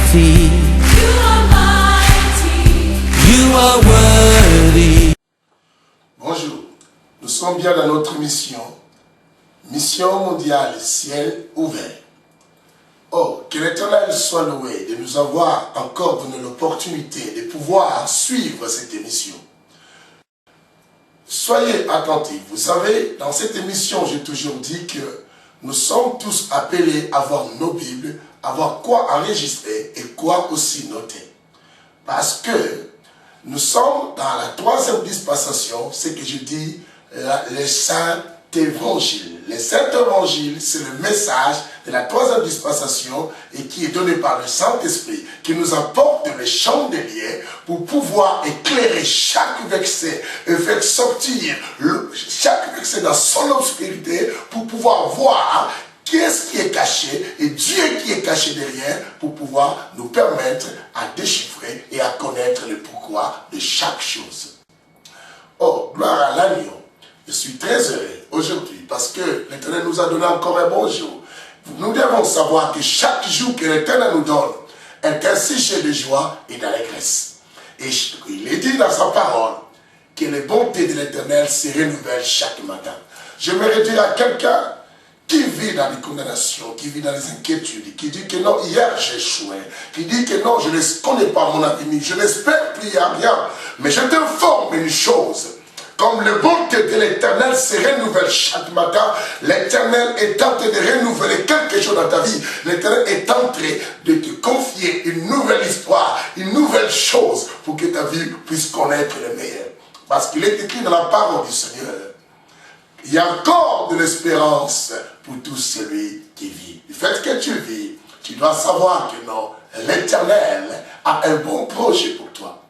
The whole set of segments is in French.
mighty. You are mighty. You are worthy. Bonjour, nous sommes bien dans notre mission, mission mondiale, ciel ouvert. Oh, que l'Éternel soit loué de nous avoir encore donné l'opportunité de pouvoir suivre cette émission. Soyez attentifs. Vous savez, dans cette émission, j'ai toujours dit que nous sommes tous appelés à avoir nos Bibles, à avoir quoi enregistrer et quoi aussi noter. Parce que nous sommes dans la troisième dispensation, c'est que je dis les saints évangiles. Les saints évangiles, c'est le message de la troisième dispensation et qui est donné par le Saint-Esprit, qui nous apporte le chandelier pour pouvoir éclairer chaque verset et faire sortir chaque verset dans son obscurité pour pouvoir voir qu'est-ce qui est caché et Dieu qui est caché derrière pour pouvoir nous permettre à déchiffrer et à connaître le pourquoi de chaque chose. Oh, gloire à l'agneau. Je suis très heureux aujourd'hui parce que l'Éternel nous a donné encore un bon jour. Nous devons savoir que chaque jour que l'Éternel nous donne est un sujet de joie et d'allégresse. Et il est dit dans sa parole que les bontés de l'Éternel se renouvellent chaque matin. J'aimerais dire à quelqu'un qui vit dans les condamnations, qui vit dans les inquiétudes, qui dit que non, hier j'ai échoué, qui dit que non, je ne connais pas mon avenir, je n'espère plus à rien. Mais je t'informe une chose. Comme le bonté de l'Éternel se renouvelle chaque matin, l'Éternel est en train de renouveler quelque chose dans ta vie. L'Éternel est en train de te confier une nouvelle histoire, une nouvelle chose pour que ta vie puisse connaître le meilleur. Parce qu'il est écrit dans la parole du Seigneur, il y a encore de l'espérance pour tout celui qui vit. Du fait que tu vis, tu dois savoir que non, l'Éternel a un bon projet pour toi.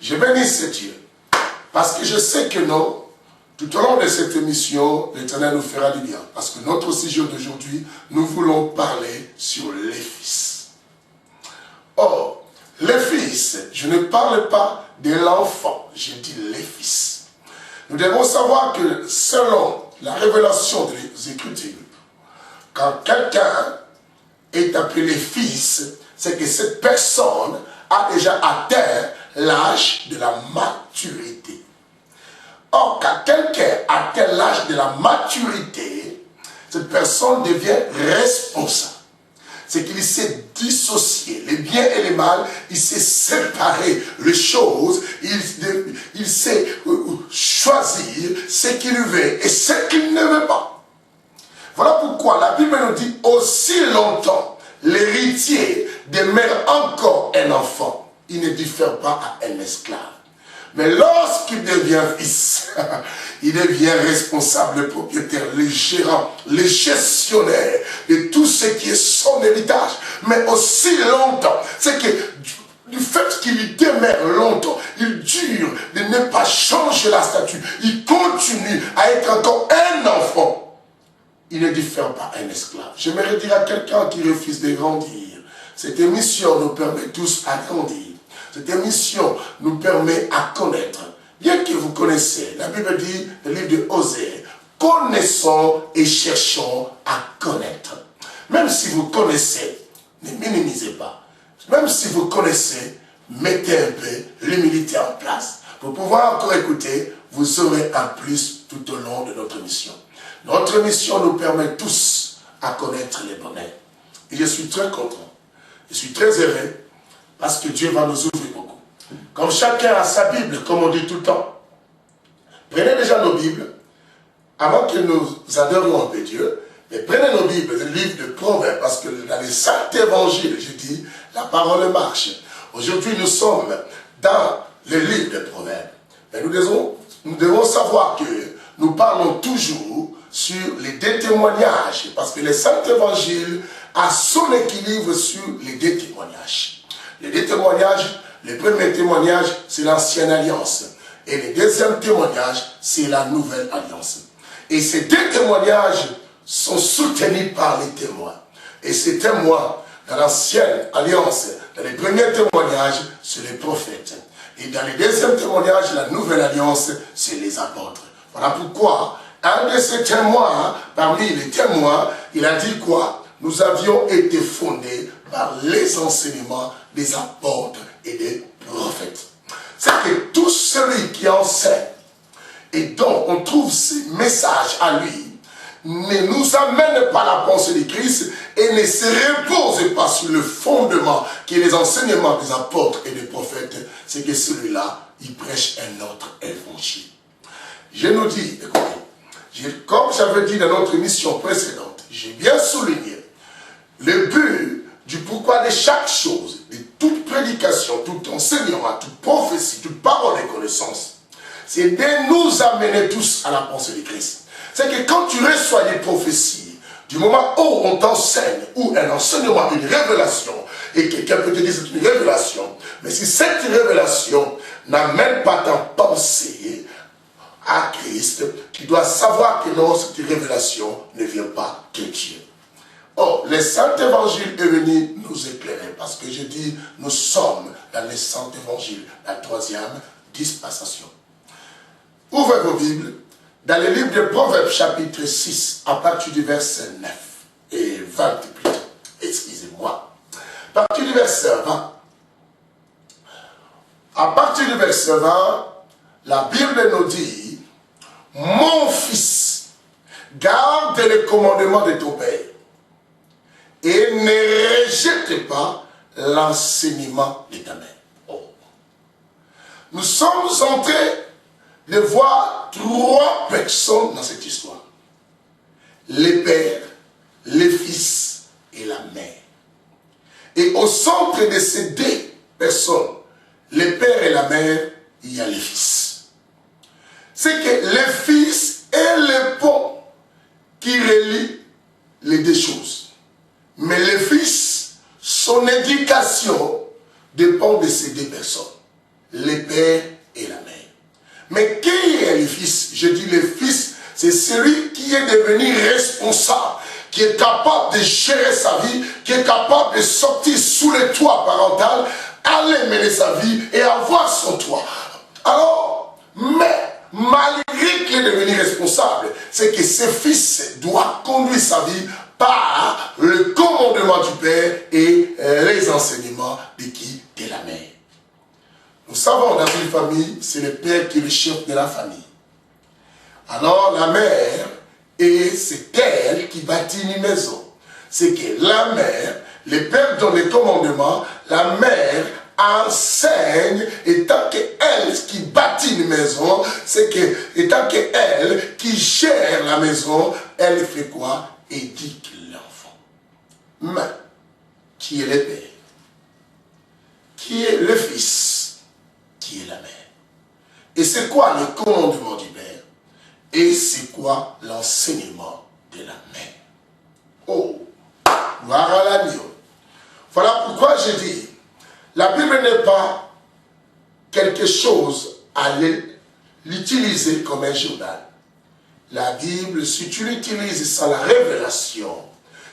Je bénis ce Dieu. Parce que je sais que non, tout au long de cette émission, l'Éternel nous fera du bien. Parce que notre sujet d'aujourd'hui, nous voulons parler sur les fils. Or, les fils, je ne parle pas de l'enfant, je dis les fils. Nous devons savoir que selon la révélation des Écritures, quand quelqu'un est appelé fils, c'est que cette personne a déjà atteint l'âge de la maturité. Or, quand quelqu'un atteint l'âge de la maturité, cette personne devient responsable. C'est qu'il sait dissocier les biens et les mal, il sait séparer les choses, il sait choisir ce qu'il veut et ce qu'il ne veut pas. Voilà pourquoi la Bible nous dit aussi longtemps, l'héritier demeure encore un enfant. Il ne diffère pas à un esclave. Mais lorsqu'il devient fils, il devient responsable, le propriétaire, le gérant, le gestionnaire de tout ce qui est son héritage. Mais aussi longtemps, c'est que du fait qu'il demeure longtemps, il dure de ne pas changer la statue. Il continue à être encore un enfant. Il ne diffère pas à un esclave. J'aimerais dire à quelqu'un qui refuse de grandir, cette émission nous permet tous à grandir. Cette émission nous permet à connaître. Bien que vous connaissez, la Bible dit, le livre de Osée, connaissons et cherchons à connaître. Même si vous connaissez, ne minimisez pas. Même si vous connaissez, mettez un peu l'humilité en place. Pour pouvoir encore écouter, vous aurez un plus tout au long de notre mission. Notre mission nous permet tous à connaître les bonheurs. Et je suis très content. Je suis très heureux parce que Dieu va nous ouvrir beaucoup. Comme chacun a sa Bible, comme on dit tout le temps. Prenez déjà nos Bibles, avant que nous adorions un peu Dieu, mais prenez nos Bibles, le livre de Proverbes, parce que dans les saints évangiles, je dis, la parole marche. Aujourd'hui, nous sommes dans le livre de Proverbes. Mais nous devons savoir que nous parlons toujours sur les deux témoignages, parce que les saints évangiles a son équilibre sur les deux témoignages. Les deux témoignages, le premier témoignage, c'est l'ancienne alliance. Et le deuxième témoignage, c'est la nouvelle alliance. Et ces deux témoignages sont soutenus par les témoins. Et ces témoins, dans l'ancienne alliance, dans les premiers témoignages, c'est les prophètes. Et dans les deuxièmes témoignages, la nouvelle alliance, c'est les apôtres. Voilà pourquoi un de ces témoins, parmi les témoins, il a dit quoi? nous avions été fondés par les enseignements des apôtres et des prophètes. C'est que tout celui qui enseigne et dont on trouve ces messages à lui, ne nous amène pas la pensée de Christ et ne se repose pas sur le fondement qui est les enseignements des apôtres et des prophètes, c'est que celui-là, il prêche un autre évangile. Je nous dis, écoutez, comme j'avais dit dans notre émission précédente, j'ai bien souligné le but du pourquoi de chaque chose, de toute prédication, tout enseignement, toute prophétie, toute parole et connaissance, c'est de nous amener tous à la pensée de Christ. C'est que quand tu reçois des prophéties, du moment où on t'enseigne, ou un enseignement, une révélation, et quelqu'un peut te dire c'est une révélation, mais si cette révélation n'amène pas ta pensée à Christ, tu dois savoir que non, cette révélation ne vient pas de Dieu. Or, le Saint-Évangile est venu nous éclairer, parce que je dis, nous sommes dans le Saint-Évangile, la troisième dispensation. Ouvrez vos Bibles. Dans le livre de Proverbes, chapitre 6, à partir du verset 9 et 20 plutôt, excusez-moi, à partir du verset 20, à partir du verset 20, la Bible nous dit, « Mon fils, garde les commandements de ton père et ne rejette pas l'enseignement de ta mère. » Oh. Nous sommes entrés de voir trois personnes dans cette histoire. Les pères, les fils et la mère. Et au centre de ces deux personnes, les pères et la mère, il y a les fils. C'est que les fils est le pont qui relie les deux choses. Mais les fils, son éducation dépend de ces deux personnes. Les pères et la mère. Mais qui est le fils? Je dis le fils, c'est celui qui est devenu responsable, qui est capable de gérer sa vie, qui est capable de sortir sous le toit parental, aller mener sa vie et avoir son toit. Alors, mais malgré qu'il est devenu responsable, c'est que ce fils doit conduire sa vie par le commandement du Père et les enseignements de qui? De la mère. Nous savons dans une famille, c'est le père qui est le chef de la famille. Alors la mère, et c'est elle qui bâtit une maison. C'est que la mère, le père donne les commandements, la mère enseigne, et tant qu'elle qui bâtit une maison, c'est que, et tant qu'elle qui gère la maison, elle fait quoi? Éduque l'enfant. Mais, qui est le père? Qui est le fils? Qui est la mère? Et c'est quoi le commandement du père? Et c'est quoi l'enseignement de la mère? Oh, gloire à l'agneau. Voilà pourquoi je dis, la Bible n'est pas quelque chose à l'utiliser comme un journal. La Bible, si tu l'utilises sans la révélation,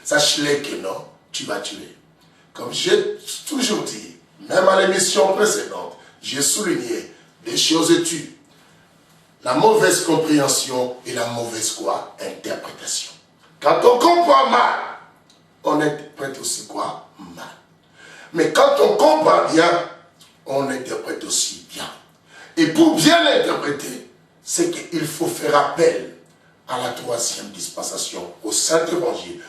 sache-le que non, tu vas tuer. Comme j'ai toujours dit, même à l'émission précédente, j'ai souligné des choses tues. La mauvaise compréhension et la mauvaise quoi? Interprétation. Quand on comprend mal, on interprète aussi quoi? Mal. Mais quand on comprend bien, on interprète aussi bien. Et pour bien l'interpréter, c'est qu'il faut faire appel à la troisième dispensation, au Saint-Évangile,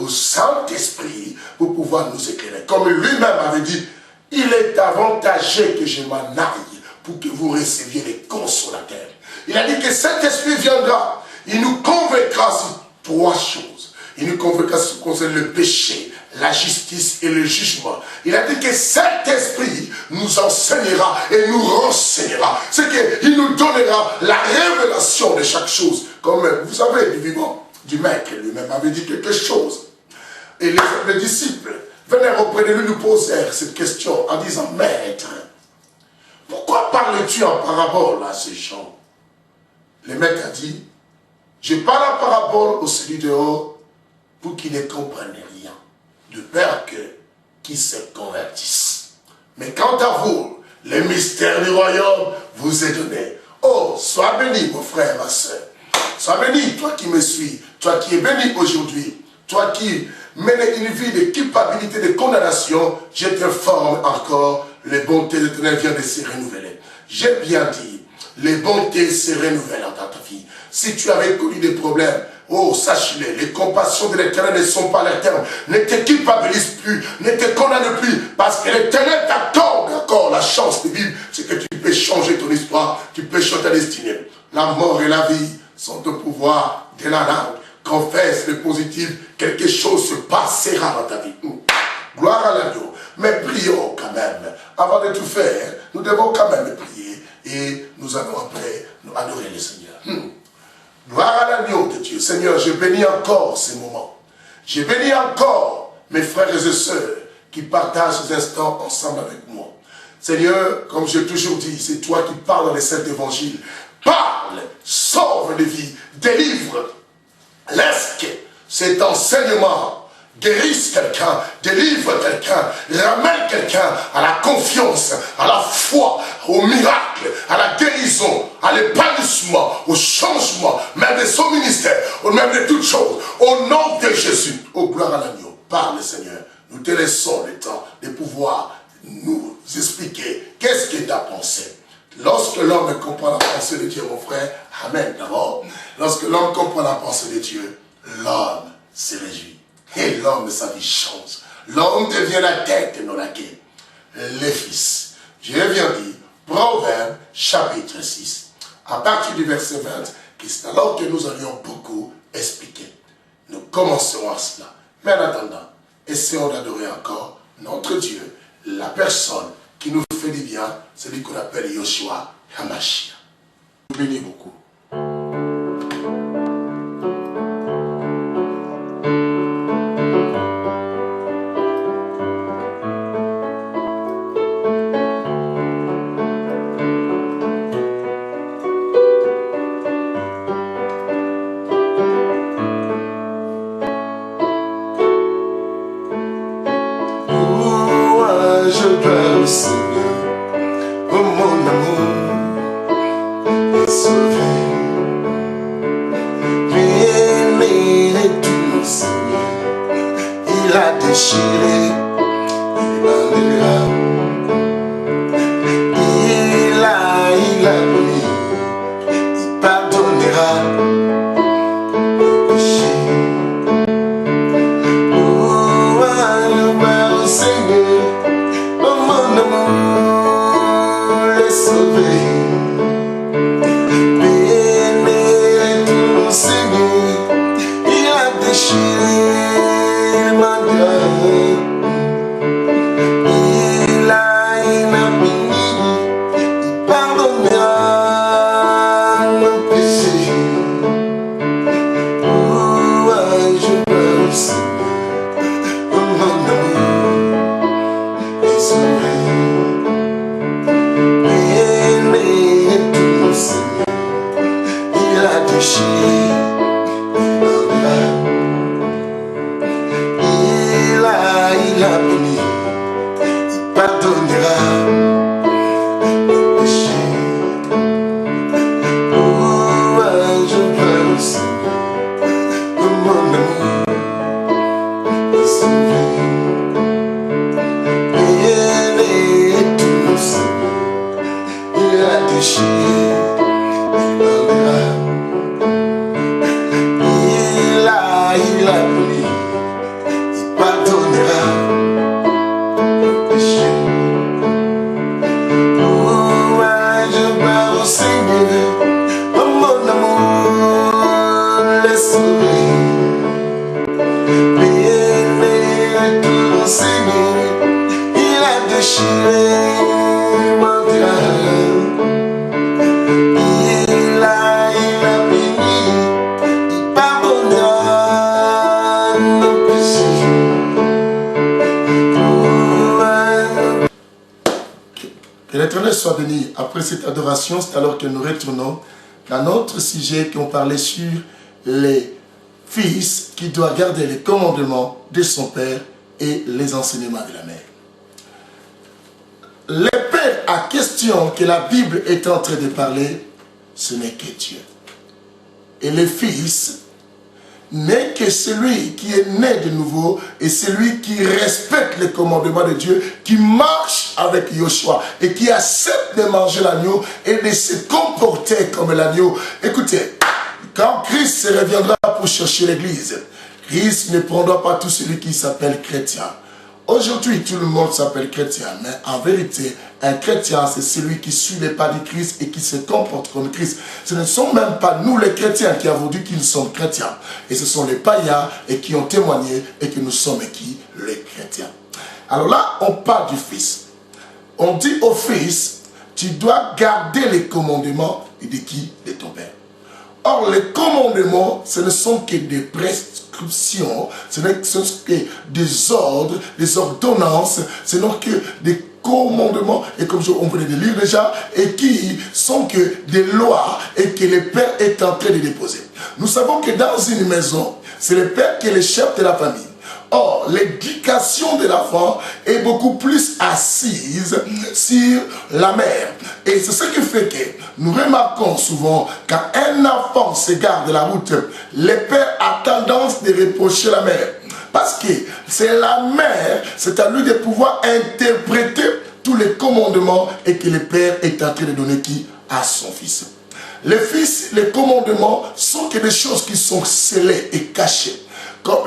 au Saint-Esprit, pour pouvoir nous éclairer. Comme lui-même avait dit, il est avantageux que je m'en aille pour que vous receviez les consolateurs. Il a dit que cet esprit viendra, il nous convaincra sur trois choses. Il nous convaincra sur concerne le péché, la justice et le jugement. Il a dit que cet esprit nous enseignera et nous renseignera. C'est qu'il nous donnera la révélation de chaque chose. Comme vous savez, du vivant, du maître lui-même avait dit quelque chose. Et les disciples venaient auprès de lui, nous posèrent cette question en disant, Maître, pourquoi parles-tu en parabole à ces gens? Le maître a dit, je parle en parabole au celui dehors pour qu'ils ne comprennent rien, de peur qu'ils se convertissent. Mais quant à vous, le mystère du royaume vous est donné. Oh, sois béni, mon frère et ma soeur. Sois béni, toi qui me suis, toi qui es béni aujourd'hui, toi qui mener une vie de culpabilité, de condamnation, je t'informe encore, les bontés de l'Éternel viennent de se renouveler. J'ai bien dit, les bontés se renouvellent dans ta vie. Si tu avais connu des problèmes, oh, sache-le, les compassions de l'Éternel ne sont pas les termes. Ne te culpabilise plus, ne te condamne plus, parce que l'Éternel t'accorde encore la chance de vivre, c'est que tu peux changer ton histoire, tu peux changer ta destinée. La mort et la vie sont au pouvoir de la langue. Confesse le positif, quelque chose se passera dans ta vie. Gloire à l'agneau. Mais prions quand même. Avant de tout faire, nous devons quand même prier. Et nous allons après nous adorer le Seigneur. Gloire à l'agneau de Dieu. Seigneur, je bénis encore ces moments. Je bénis encore mes frères et sœurs qui partagent ces instants ensemble avec moi. Seigneur, comme j'ai toujours dit, c'est toi qui parles dans les saints évangiles. Parle, sauve les vies, délivre. Laisse que cet enseignement guérisse quelqu'un, délivre quelqu'un, ramène quelqu'un à la confiance, à la foi, au miracle, à la guérison, à l'épanouissement, au changement, même de son ministère, ou même de toutes choses. Au nom de Jésus, oh gloire à l'agneau, parle Seigneur. Nous te laissons le temps de pouvoir nous expliquer qu'est-ce que tu as pensé. Lorsque l'homme comprend la pensée de Dieu, mon frère, amen d'abord. Lorsque l'homme comprend la pensée de Dieu, l'homme se réjouit. Et l'homme, sa vie change. L'homme devient la tête et non la queue. Les fils. Je viens dire, Proverbe, chapitre 6. À partir du verset 20, c'est alors que nous allions beaucoup expliquer. Nous commencerons à cela. Mais en attendant, essayons d'adorer encore notre Dieu, la personne qui nous fait du bien, celui qu'on appelle Yoshua Hamashia. Nous bénis beaucoup. Que l'Éternel soit béni. Après cette adoration, c'est alors que nous retournons dans notre sujet qui ont parlé sur les fils qui doivent garder les commandements de son père et les enseignements de la mère. Le père à question que la Bible est en train de parler, ce n'est que Dieu. Et les fils, n'est que celui qui est né de nouveau et celui qui respecte les commandements de Dieu, qui marche avec Yoshua et qui accepte de manger l'agneau et de se comporter comme l'agneau. Écoutez, quand Christ reviendra pour chercher l'église, Christ ne prendra pas tout celui qui s'appelle chrétien. Aujourd'hui, tout le monde s'appelle chrétien, mais en vérité, un chrétien, c'est celui qui suit les pas du Christ et qui se comporte comme Christ. Ce ne sont même pas nous les chrétiens qui avons dit qu'ils sont chrétiens. Et ce sont les païens et qui ont témoigné et que nous sommes qui? Les chrétiens. Alors là, on parle du Fils. On dit au Fils, tu dois garder les commandements de qui? De ton Père. Or, les commandements, ce ne sont que des prescriptions, ce ne sont que des ordres, des ordonnances, ce ne sont que des commandements, et comme on venait de lire déjà, et qui sont que des lois, et que le Père est en train de déposer. Nous savons que dans une maison, c'est le Père qui est le chef de la famille. Or, l'éducation de l'enfant est beaucoup plus assise sur la mère. Et c'est ce qui fait que nous remarquons souvent quand un enfant s'égare de la route, le père a tendance de reprocher la mère. Parce que c'est la mère, c'est à lui de pouvoir interpréter tous les commandements et que le père est en train de donner qui? À son fils. Les fils, les commandements sont que des choses qui sont scellées et cachées.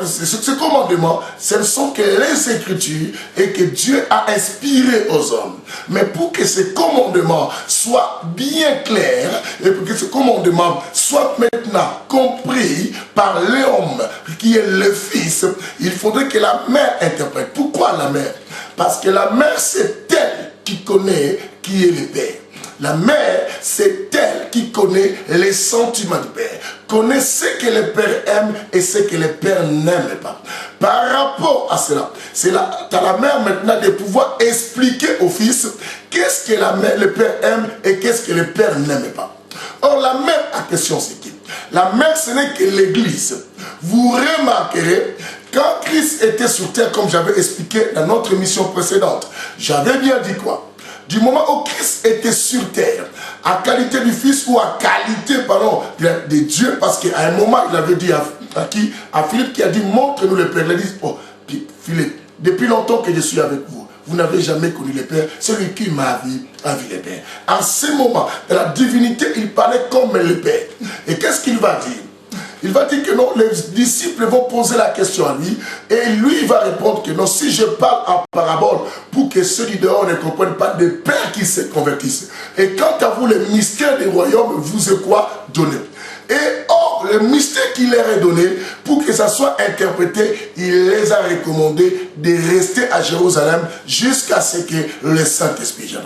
Ce commandement, ce ne sont que les Écritures et que Dieu a inspiré aux hommes. Mais pour que ce commandement soit bien clair et pour que ce commandement soit maintenant compris par l'homme qui est le Fils, il faudrait que la mère interprète. Pourquoi la mère? Parce que la mère, c'est elle qui connaît qui est le Père. La mère, c'est elle qui connaît les sentiments du Père, connaît ce que le Père aime et ce que le Père n'aime pas. Par rapport à cela, c'est à la mère maintenant de pouvoir expliquer au fils qu'est-ce que le Père aime et qu'est-ce que le Père n'aime pas. Or, la mère, la question c'est qui? La mère, ce n'est que l'Église. Vous remarquerez, quand Christ était sur terre, comme j'avais expliqué dans notre émission précédente, j'avais bien dit quoi? Du moment où Christ était sur terre, à qualité du Fils ou à qualité, pardon, de Dieu, parce qu'à un moment, il avait dit à Philippe qui a dit, montre-nous le Père. Il a dit, oh, Philippe, depuis longtemps que je suis avec vous, vous n'avez jamais connu le Père, celui qui m'a vu a vu le Père. À ce moment, dans la divinité, il parlait comme le Père. Et qu'est-ce qu'il va dire? Il va dire que non, les disciples vont poser la question à lui et lui il va répondre que non, si je parle en parabole pour que ceux du dehors ne comprennent pas, des pères qui se convertissent. Et quant à vous, le mystère des royaumes vous est quoi? Donné. Et or, le mystère qu'il leur est donné, pour que ça soit interprété, il les a recommandé de rester à Jérusalem jusqu'à ce que le Saint-Esprit vienne.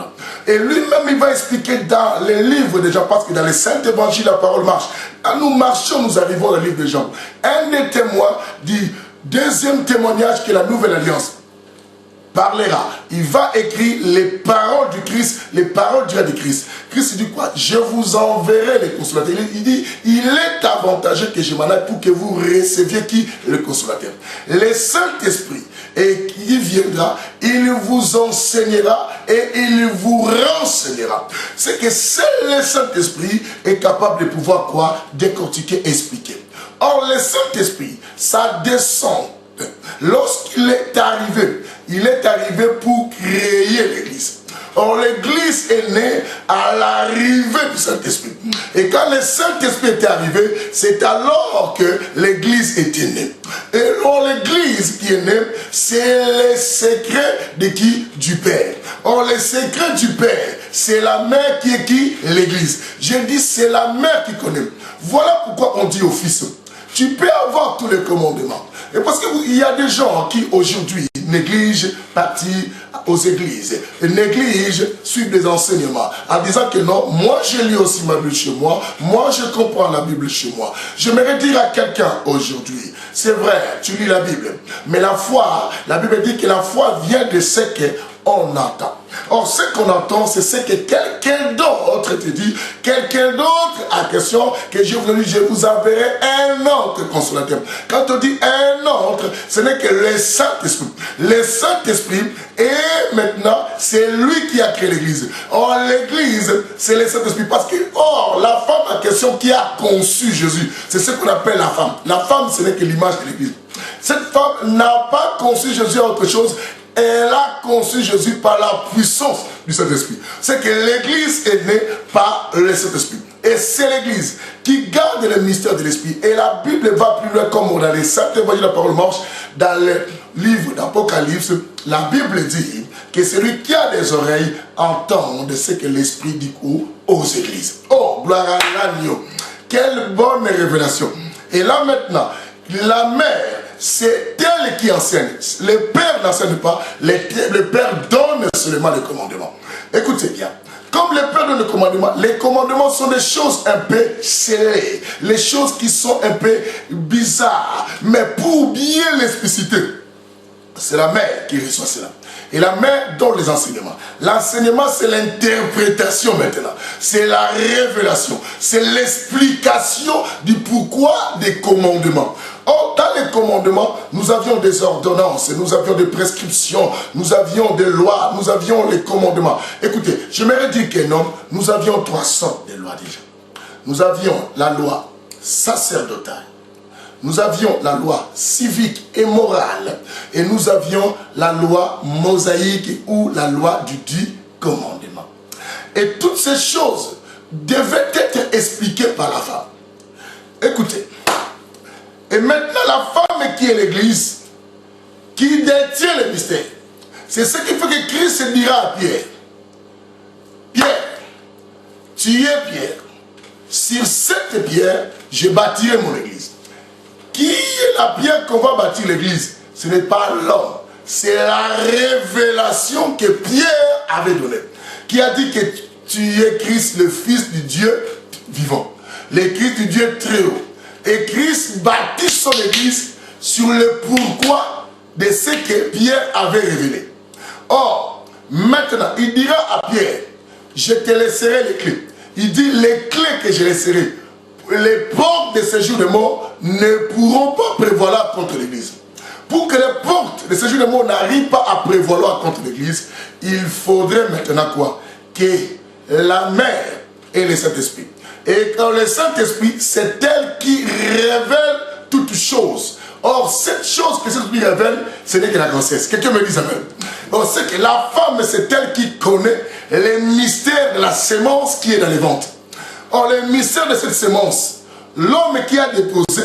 Et lui-même, il va expliquer dans les livres de Jean, parce que dans les Saints Évangiles, la parole marche. Quand nous marchons, nous arrivons dans le livre de Jean. Un des témoins du deuxième témoignage qui est la Nouvelle Alliance parlera. Il va écrire les paroles du Christ, les paroles du Christ. Christ dit quoi? Je vous enverrai les consolateurs. Il dit, il est avantageux que je m'en aille pour que vous receviez qui? Le consolateur. Le Saint-Esprit, et qui viendra, il vous enseignera et il vous renseignera. C'est que seul le Saint-Esprit est capable de pouvoir quoi? Décortiquer, expliquer. Or, le Saint-Esprit, ça descend. Lorsqu'il est arrivé pour créer l'Église. Or, l'Église est née à l'arrivée du Saint-Esprit. Et quand le Saint-Esprit est arrivé, c'est alors que l'Église était née. Et or, l'Église qui est née, c'est le secret de qui? Du Père. Or, le secret du Père, c'est la mère qui est qui? L'Église. Je dis, c'est la mère qui connaît. Voilà pourquoi on dit au Fils, tu peux avoir tous les commandements. Et parce qu'il y a des gens qui aujourd'hui négligent partir aux églises, et négligent suivre des enseignements, en disant que non, moi je lis aussi ma Bible chez moi, moi je comprends la Bible chez moi. J'aimerais dire à quelqu'un aujourd'hui, c'est vrai, tu lis la Bible, mais la foi, la Bible dit que la foi vient de ce qu'on entend. Or, ce qu'on entend, c'est ce que quelqu'un d'autre te dit. Quelqu'un d'autre a question que je vous enverrai un autre consolateur. Quand on dit un autre, ce n'est que le Saint-Esprit. Le Saint-Esprit est maintenant, c'est lui qui a créé l'église. Or, l'église, c'est le Saint-Esprit. Parce que, or, la femme en question qui a conçu Jésus, c'est ce qu'on appelle la femme. La femme, ce n'est que l'image de l'église. Cette femme n'a pas conçu Jésus à autre chose. Elle a conçu Jésus par la puissance du Saint-Esprit. C'est que l'église est née par le Saint-Esprit. Et c'est l'église qui garde le mystère de l'Esprit. Et la Bible va plus loin, comme dans les Saintes Évangiles de la parole marche, dans le livre d'Apocalypse, la Bible dit que celui qui a des oreilles entende ce que l'Esprit dit aux églises. Oh, gloire à l'agneau. Quelle bonne révélation. Et là maintenant, la mère, c'est elle qui enseigne. Le père n'enseigne pas, le père donne seulement les commandements. Écoutez bien, comme le père donne les commandements sont des choses un peu scellées, les choses qui sont un peu bizarres, mais pour bien l'expliciter, c'est la mère qui reçoit cela. Et la mère donne les enseignements. L'enseignement, c'est l'interprétation maintenant. C'est la révélation. C'est l'explication du pourquoi des commandements. Or, dans les commandements, nous avions des ordonnances, nous avions des prescriptions, nous avions des lois, nous avions les commandements. Écoutez, j'aimerais dire que non, nous avions 3 sortes de lois déjà. Nous avions la loi sacerdotale. Nous avions la loi civique et morale. Et nous avions la loi mosaïque ou la loi du 10 commandements. Et toutes ces choses devaient être expliquées par la femme. Écoutez. Et maintenant, la femme qui est l'église, qui détient le mystère, c'est ce qui fait que Christ dira à Pierre, Pierre, tu es Pierre. Sur cette pierre, je bâtirai mon église. Qui est la pierre qu'on va bâtir l'église? Ce n'est pas l'homme. C'est la révélation que Pierre avait donnée. Qui a dit que tu es Christ, le Fils du Dieu vivant. Le Christ du Dieu très haut. Et Christ bâtit son église sur le pourquoi de ce que Pierre avait révélé. Or, maintenant, il dira à Pierre, je te laisserai les clés. Il dit, les clés que je laisserai, les portes de séjour de mort ne pourront pas prévaloir contre l'église. Pour que les portes de séjour de mort n'arrivent pas à prévaloir contre l'église, il faudrait maintenant quoi? Que la mère et le Saint-Esprit. Et quand le Saint-Esprit, c'est elle qui révèle toutes choses. Or, cette chose que Saint-Esprit révèle, ce n'est que la grossesse. Quelqu'un me dit amen. Or, c'est que la femme, c'est elle qui connaît les mystères de la sémence qui est dans les ventres. Or, le mystère de cette sémence, l'homme qui a déposé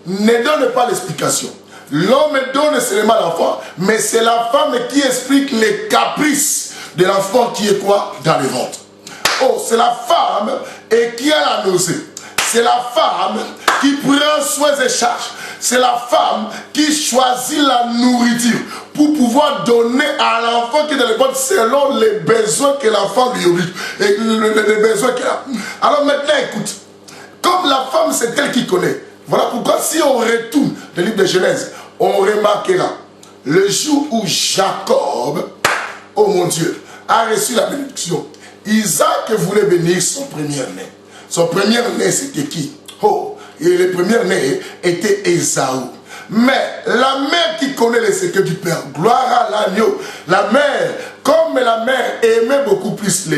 ne donne pas l'explication. L'homme donne seulement l'enfant, mais c'est la femme qui explique les caprices de l'enfant qui est quoi? Dans les ventres. Oh, c'est la femme et qui a la nausée. C'est la femme qui prend soin des charges. C'est la femme qui choisit la nourriture pour pouvoir donner à l'enfant qui est dans les ventres selon les besoins que l'enfant lui oblige. Et les besoins qu'il a. Alors maintenant, écoute. Comme la femme, c'est elle qui connaît. Voilà pourquoi si on retourne le livre de Genèse, on remarquera le jour où Jacob, oh mon Dieu, a reçu la bénédiction. Isaac voulait bénir son premier-né. Son premier-né, c'était qui? Oh, et le premier-né était Ésaü. Mais la mère qui connaît les secrets du Père, gloire à l'agneau, la mère, comme la mère aimait beaucoup plus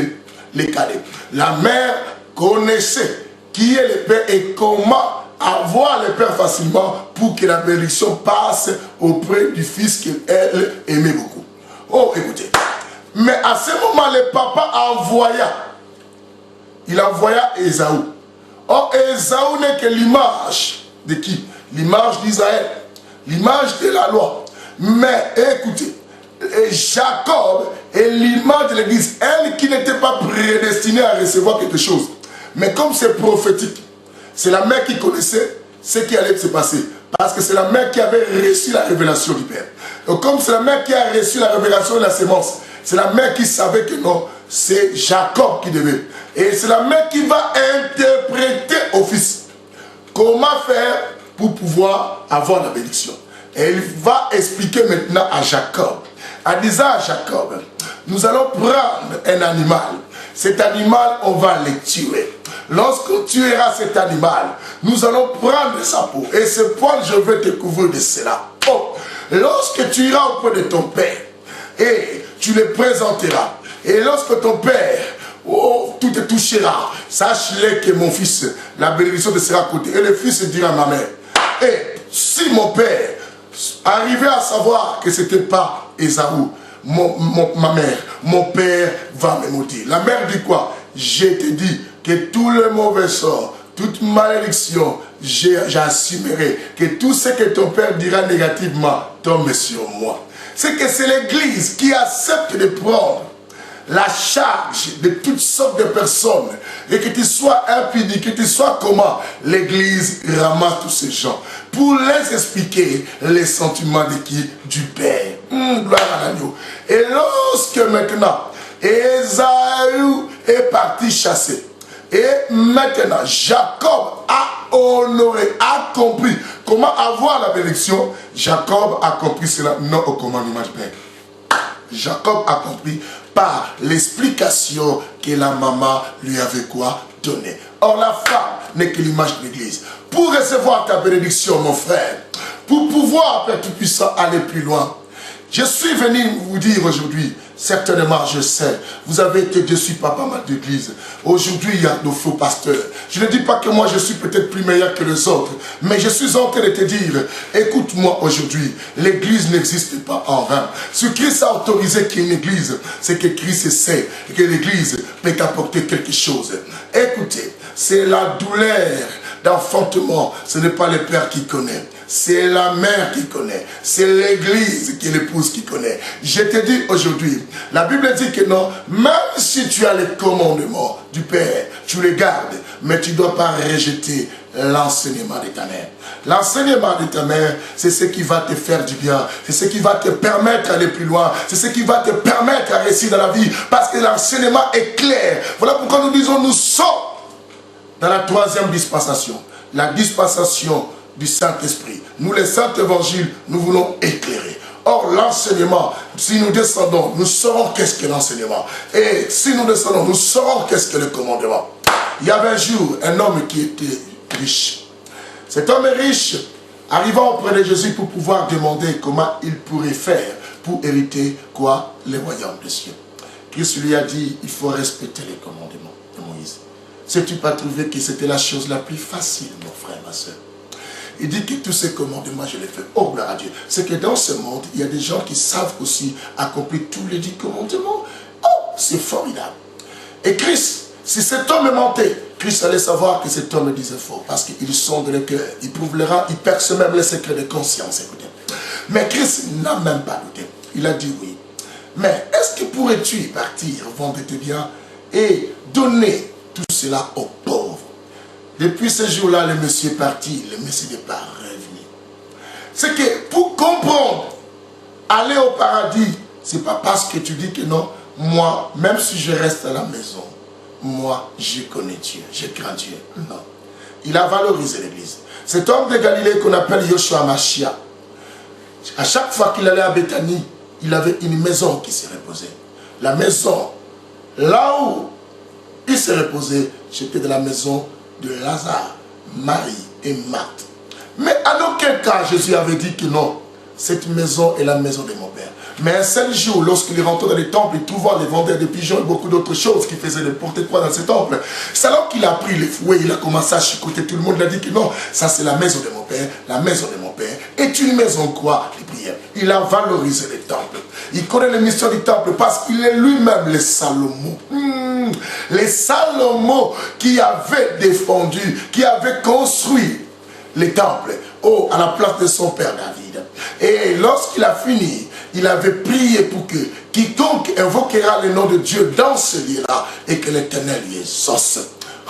les cadets, la mère connaissait qui est le Père et comment avoir le Père facilement pour que la bénédiction passe auprès du Fils qu'elle aimait beaucoup. Oh, écoutez. Mais à ce moment, le papa envoya. Il envoya Ésaü. Or, Ésaü n'est que l'image de qui? L'image d'Israël. L'image de la loi. Mais écoutez, Jacob est l'image de l'église. Elle qui n'était pas prédestinée à recevoir quelque chose. Mais comme c'est prophétique, c'est la mère qui connaissait ce qui allait se passer. Parce que c'est la mère qui avait reçu la révélation du Père. Et comme c'est la mère qui a reçu la révélation de la sémence, c'est la mère qui savait que non, c'est Jacob qui devait. Et c'est la mère qui va interpréter au fils. Comment faire pour pouvoir avoir la bénédiction. Et il va expliquer maintenant à Jacob Elle disait à Jacob, nous allons prendre un animal. Cet animal, on va le tuer. Lorsqu'on tuera cet animal, nous allons prendre sa peau. Et ce poil, je vais te couvrir de cela. Oh, lorsque tu iras auprès de ton père, et tu le présenteras, et lorsque ton père, oh, tout te touchera, sache-le que mon fils, la bénédiction te sera à côté. Et le fils dira à ma mère, et si mon père arrivait à savoir que ce n'était pas Ésaü, ma mère, mon père va me maudire. La mère dit quoi? Je te dis que tout le mauvais sort, toute malédiction, j'assumerai que tout ce que ton père dira négativement tombe sur moi. C'est que c'est l'Église qui accepte de prendre la charge de toutes sortes de personnes, et que tu sois impuni, que tu sois comment, l'Église ramasse tous ces gens pour les expliquer les sentiments de qui? Du Père. Gloire à l'agneau. Et lorsque maintenant Ésaü est parti chasser, et maintenant Jacob a honoré, a compris comment avoir la bénédiction, Jacob a compris cela non au commandement du Père. Jacob a compris par l'explication que la maman lui avait quoi? Donné. Or la femme n'est que l'image de l'Église. Pour recevoir ta bénédiction, mon frère, pour pouvoir, Père Tout-Puissant, aller plus loin, je suis venu vous dire aujourd'hui, certainement je sais, vous avez été déçus par pas mal d'églises. Aujourd'hui, il y a nos faux pasteurs. Je ne dis pas que moi je suis peut-être plus meilleur que les autres, mais je suis en train de te dire, écoute-moi aujourd'hui, l'église n'existe pas en vain. Ce que Christ a autorisé qu'il y ait une église, c'est que Christ sait que l'église peut apporter quelque chose. Écoutez, c'est la douleur d'enfantement, ce n'est pas le père qui connaît. C'est la mère qui connaît. C'est l'église qui est l'épouse qui connaît. Je te dis aujourd'hui, la Bible dit que non, même si tu as les commandements du Père, tu les gardes, mais tu ne dois pas rejeter l'enseignement de ta mère. L'enseignement de ta mère, c'est ce qui va te faire du bien. C'est ce qui va te permettre d'aller plus loin. C'est ce qui va te permettre de réussir dans la vie. Parce que l'enseignement est clair. Voilà pourquoi nous disons, nous sommes dans la 3e dispensation. La dispensation du Saint-Esprit. Nous, les saints évangiles, nous voulons éclairer. Or, l'enseignement, si nous descendons, nous saurons qu'est-ce que l'enseignement. Et si nous descendons, nous saurons qu'est-ce que le commandement. Il y avait un jour un homme qui était riche. Cet homme riche, arrivant auprès de Jésus pour pouvoir demander comment il pourrait faire pour hériter quoi? Les royaumes des cieux. Christ lui a dit, il faut respecter les commandements de Moïse. Sais-tu pas trouvé que c'était la chose la plus facile, mon frère, ma soeur? Il dit que tous ces commandements, je les fais. Oh, gloire à Dieu. C'est que dans ce monde, il y a des gens qui savent aussi accomplir tous les 10 commandements. Oh, c'est formidable. Et Christ, si cet homme mentait, Christ allait savoir que cet homme disait faux. Parce qu'il sonde le cœur. Il prouve les rangs. Il perce même les secrets de conscience. Écoutez. Mais Christ n'a même pas douté. Il a dit oui. Mais est-ce que pourrais-tu partir, vendre tes biens et donner tout cela aux pauvres? Depuis ce jour-là, le monsieur est parti, le monsieur n'est pas revenu. C'est que pour comprendre, aller au paradis, ce n'est pas parce que tu dis que non, moi, même si je reste à la maison, moi, je connais Dieu, je crains Dieu. Non. Il a valorisé l'église. Cet homme de Galilée qu'on appelle Yoshua Mashiach, à chaque fois qu'il allait à Béthanie, il avait une maison qui se reposait. La maison, là où il se reposait, c'était de la maison de Lazare, Marie et Marthe. Mais en aucun cas, Jésus avait dit que non, cette maison est la maison de mon Père. Mais un seul jour, lorsqu'il est rentré dans les temples, il trouva les vendeurs de pigeons et beaucoup d'autres choses qui faisaient n'importe quoi dans ces temples. C'est alors qu'il a pris les fouets, il a commencé à chicoter tout le monde. Il a dit que non, ça c'est la maison de mon Père. La maison de mon Père est une maison quoi? Les prières. Il a valorisé les temples. Il connaît les missions du temple parce qu'il est lui-même le Salomon. Les Salomon qui avait défendu, qui avait construit les temples à la place de son père David. Et lorsqu'il a fini, il avait prié pour que quiconque invoquera le nom de Dieu dans ce lieu-là et que l'Éternel lui exauce.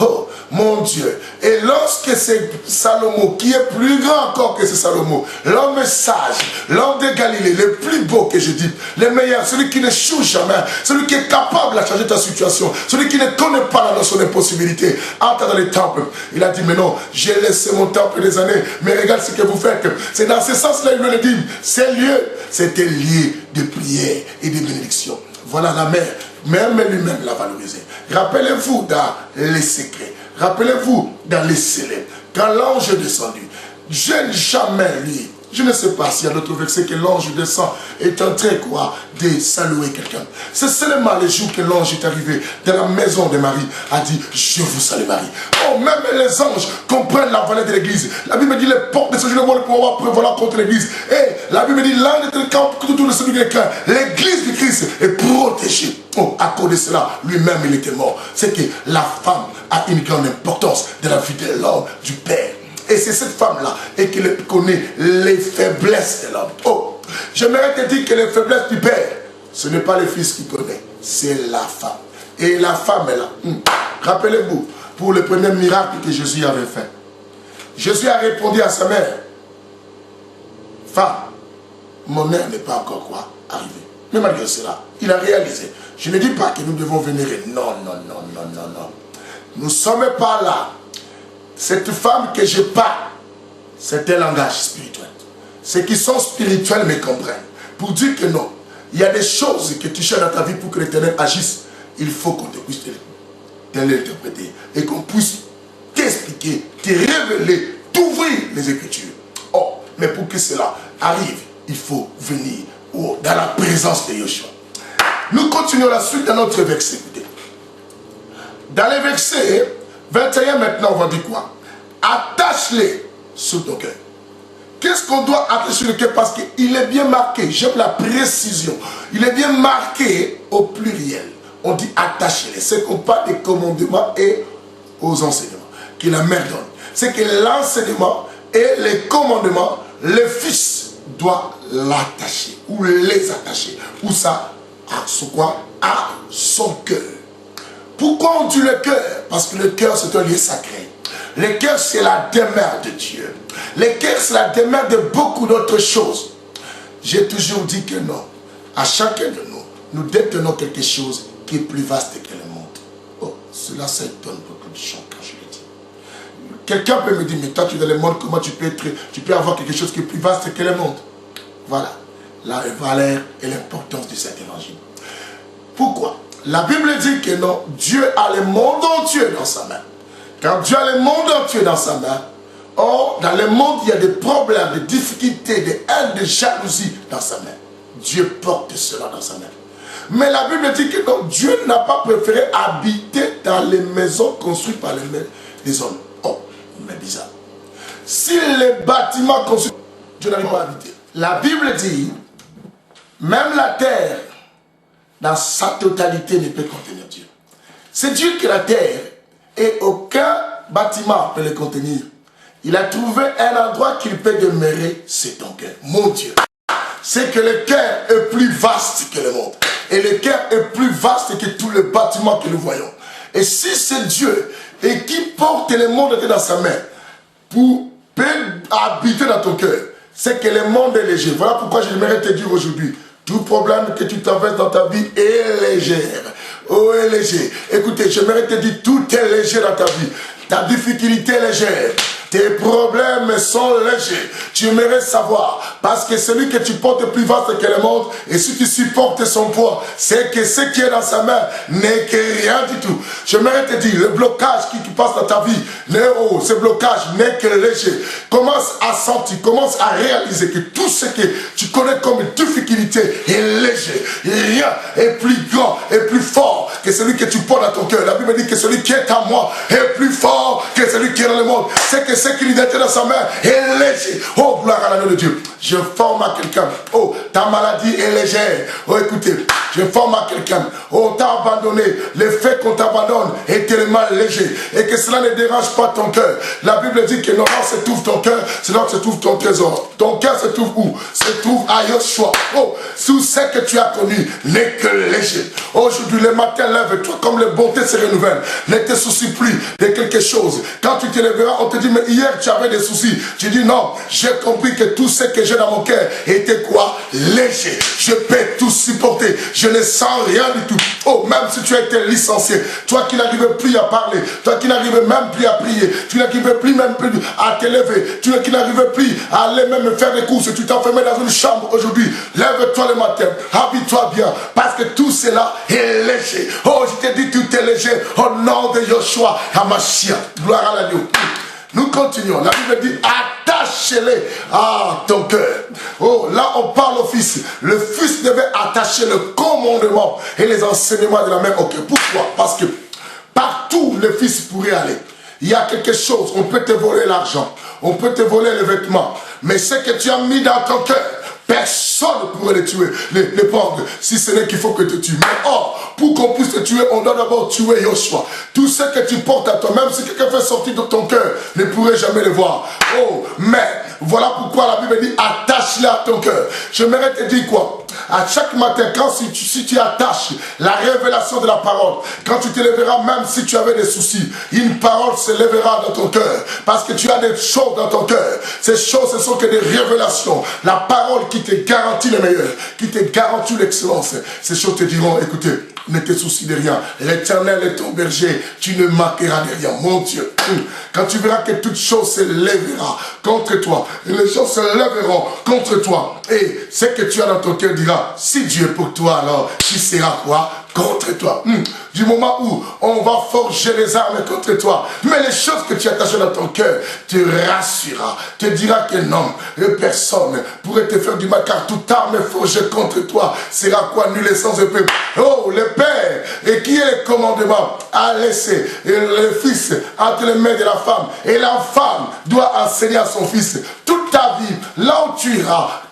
Oh, mon Dieu. Et lorsque c'est Salomon, qui est plus grand encore que c'est Salomon, l'homme sage, l'homme de Galilée, le plus beau que je dis, le meilleur, celui qui ne choue jamais, celui qui est capable de changer ta situation, celui qui ne connaît pas la notion d'impossibilité, entre dans les temples. Il a dit, mais non, j'ai laissé mon temple des années, mais regarde ce que vous faites. C'est dans ce sens-là, il lui a dit, ces lieux c'était lié de prière et de bénédiction. Voilà la mère. Même lui-même l'a valorisé. Rappelez-vous dans les secrets. Rappelez-vous dans les célèbres. Quand l'ange est descendu, je n'ai jamais lu. Je ne sais pas s'il y a d'autres versets que l'ange descend est en train de saluer quelqu'un. C'est seulement le jour que l'ange est arrivé dans la maison de Marie, a dit, je vous salue Marie. Oh, même les anges comprennent la valeur de l'église. La Bible dit, les portes de ce jour ne pourront pas prévaloir contre l'église. Et la Bible dit, l'âne de camp autour de celui de quelqu'un. L'église de Christ est protégée. Oh, à cause de cela, lui-même il était mort. C'est que la femme a une grande importance dans la vie de l'homme, du Père. Et c'est cette femme-là et qui connaît les faiblesses de l'homme. Oh, j'aimerais te dire que les faiblesses du Père, ce n'est pas le Fils qui connaît, c'est la femme. Et la femme est là. Rappelez-vous, pour le premier miracle que Jésus avait fait, Jésus a répondu à sa mère, femme, mon heure n'est pas encore arrivée. Mais malgré cela, il a réalisé. Je ne dis pas que nous devons venir. Non. Nous ne sommes pas là. Cette femme que je parle, c'est un langage spirituel. Ceux qui sont spirituels me comprennent. Pour dire que non, il y a des choses que tu cherches dans ta vie pour que l'Éternel agisse. Il faut qu'on te puisse te l'interpréter et qu'on puisse t'expliquer, te révéler, t'ouvrir les Écritures. Oh, mais pour que cela arrive, il faut venir dans la présence de Yeshua. Nous continuons la suite dans notre verset. Dans les versets 21 maintenant, on va dire quoi? Attache-les sur ton cœur. Qu'est-ce qu'on doit attacher sur le cœur? Parce qu'il est bien marqué, j'aime la précision. Il est bien marqué au pluriel. On dit attacher-les. C'est qu'on parle des commandements et aux enseignements que la mère donne. C'est que l'enseignement et les commandements, le fils doit l'attacher ou les attacher. Ou ça, à son cœur. Pourquoi on dit le cœur? Parce que le cœur c'est un lieu sacré. Le cœur c'est la demeure de Dieu. Le cœur c'est la demeure de beaucoup d'autres choses. J'ai toujours dit que non. À chacun de nous, nous détenons quelque chose qui est plus vaste que le monde. Oh, cela ça étonne beaucoup de gens quand je le dis. Quelqu'un peut me dire, mais toi tu es dans le monde, comment tu peux avoir quelque chose qui est plus vaste que le monde? Voilà la valeur et l'importance de cet évangile. Pourquoi? La Bible dit que non, Dieu a le monde entier dans sa main. Quand Dieu a le monde entier dans sa main, or, dans le monde, il y a des problèmes, des difficultés, des haines, des jalousies dans sa main. Dieu porte cela dans sa main. Mais la Bible dit que non, Dieu n'a pas préféré habiter dans les maisons construites par les hommes. Oh, mais bizarre. Si les bâtiments construits, Dieu n'arrive pas à habiter. La Bible dit, même la terre, dans sa totalité, ne peut contenir Dieu. C'est Dieu qui est la terre et aucun bâtiment peut le contenir. Il a trouvé un endroit qu'il peut demeurer, c'est ton cœur. Mon Dieu. C'est que le cœur est plus vaste que le monde. Et le cœur est plus vaste que tous les bâtiments que nous voyons. Et si c'est Dieu et qui porte le monde dans sa main pour habiter dans ton cœur, c'est que le monde est léger. Voilà pourquoi j'aimerais te dire aujourd'hui, tout problème que tu traverses dans ta vie est légère. Oh, est léger. Écoutez, j'aimerais te dire, tout est léger dans ta vie. Ta difficulté est légère. Tes problèmes sont légers. Tu aimerais savoir, parce que celui que tu portes est plus vaste que le monde, et si tu supportes son poids, c'est que ce qui est dans sa main n'est que rien du tout. J'aimerais te dire, le blocage qui passe dans ta vie, ce blocage n'est que léger. Commence à sentir, commence à réaliser que tout ce que tu connais comme difficulté est léger. Rien est plus grand et plus fort que celui que tu portes dans ton cœur. La Bible dit que celui qui est à moi est plus fort que celui qui est dans le monde. C'est que ce qu'il était dans sa main est léger. Oh, gloire à l'agneau de Dieu. Je forme à quelqu'un. Oh, ta maladie est légère. Oh, écoutez, je forme à quelqu'un. Oh, t'as abandonné. Le fait qu'on t'abandonne est tellement léger. Et que cela ne dérange pas ton cœur. La Bible dit que là se trouve ton cœur, c'est là que se trouve ton trésor. Ton cœur se trouve où? Se trouve à Yeshua. Oh, tout ce que tu as connu n'est que léger. Aujourd'hui, le matin, lève-toi comme les bontés se renouvellent. Ne te soucie plus de quelque chose. Quand tu te lèveras, on te dit, mais hier tu avais des soucis. Tu dis non, j'ai compris que tout ce que léger dans mon cœur était quoi? Léger. Je peux tout supporter. Je ne sens rien du tout. Oh, même si tu as été licencié, toi qui n'arrives plus à parler, toi qui n'arrives même plus à prier, tu n'arrives plus même plus à te lever, tu qui n'arrives plus à aller même faire des courses, tu t'enfermes dans une chambre aujourd'hui, lève-toi le matin, habille-toi bien, parce que tout cela est léger. Oh, je te dis, tout est léger au nom de Yoshua Hamashiach. Gloire à l'agneau. Nous continuons. La Bible dit, attache-les à ton cœur. Oh, là on parle au Fils. Le Fils devait attacher le commandement et les enseignements de la même au cœur. Pourquoi? Parce que partout le Fils pourrait aller. Il y a quelque chose, on peut te voler l'argent, on peut te voler les vêtements, mais ce que tu as mis dans ton cœur, personne ne pourrait les tuer, les prendre, si ce n'est qu'il faut que tu tues. Mais or, pour qu'on puisse te tuer, on doit d'abord tuer Yoshua. Tout ce que tu portes à toi, même si quelqu'un fait sortir de ton cœur, ne pourrait jamais le voir. Oh, mais voilà pourquoi la Bible dit, attache-les à ton cœur. J'aimerais te dire quoi? À chaque matin, quand si tu attaches la révélation de la parole, quand tu te lèveras, même si tu avais des soucis, une parole se lèvera dans ton cœur, parce que tu as des choses dans ton cœur. Ces choses, ce sont que des révélations. La parole qui te garantit le meilleur, qui te garantit l'excellence. Ces choses te diront, écoutez, ne te soucie de rien. L'Éternel est ton berger, tu ne manqueras de rien. Mon Dieu, quand tu verras que toute chose se lèvera contre toi, et les choses se lèveront contre toi, et ce que tu as dans ton cœur dira, si Dieu est pour toi, alors qui sera quoi contre toi? Du moment où on va forger les armes contre toi, mais les choses que tu attaches dans ton cœur te rassurera, te dira que non, personne pourrait te faire du mal, car toute arme forgée contre toi sera quoi? Nulle et sans effet. Oh, le Père, et qui est le commandement, a laissé le Fils entre les mains de la femme, et la femme doit enseigner à son fils toute ta vie, là où tu iras,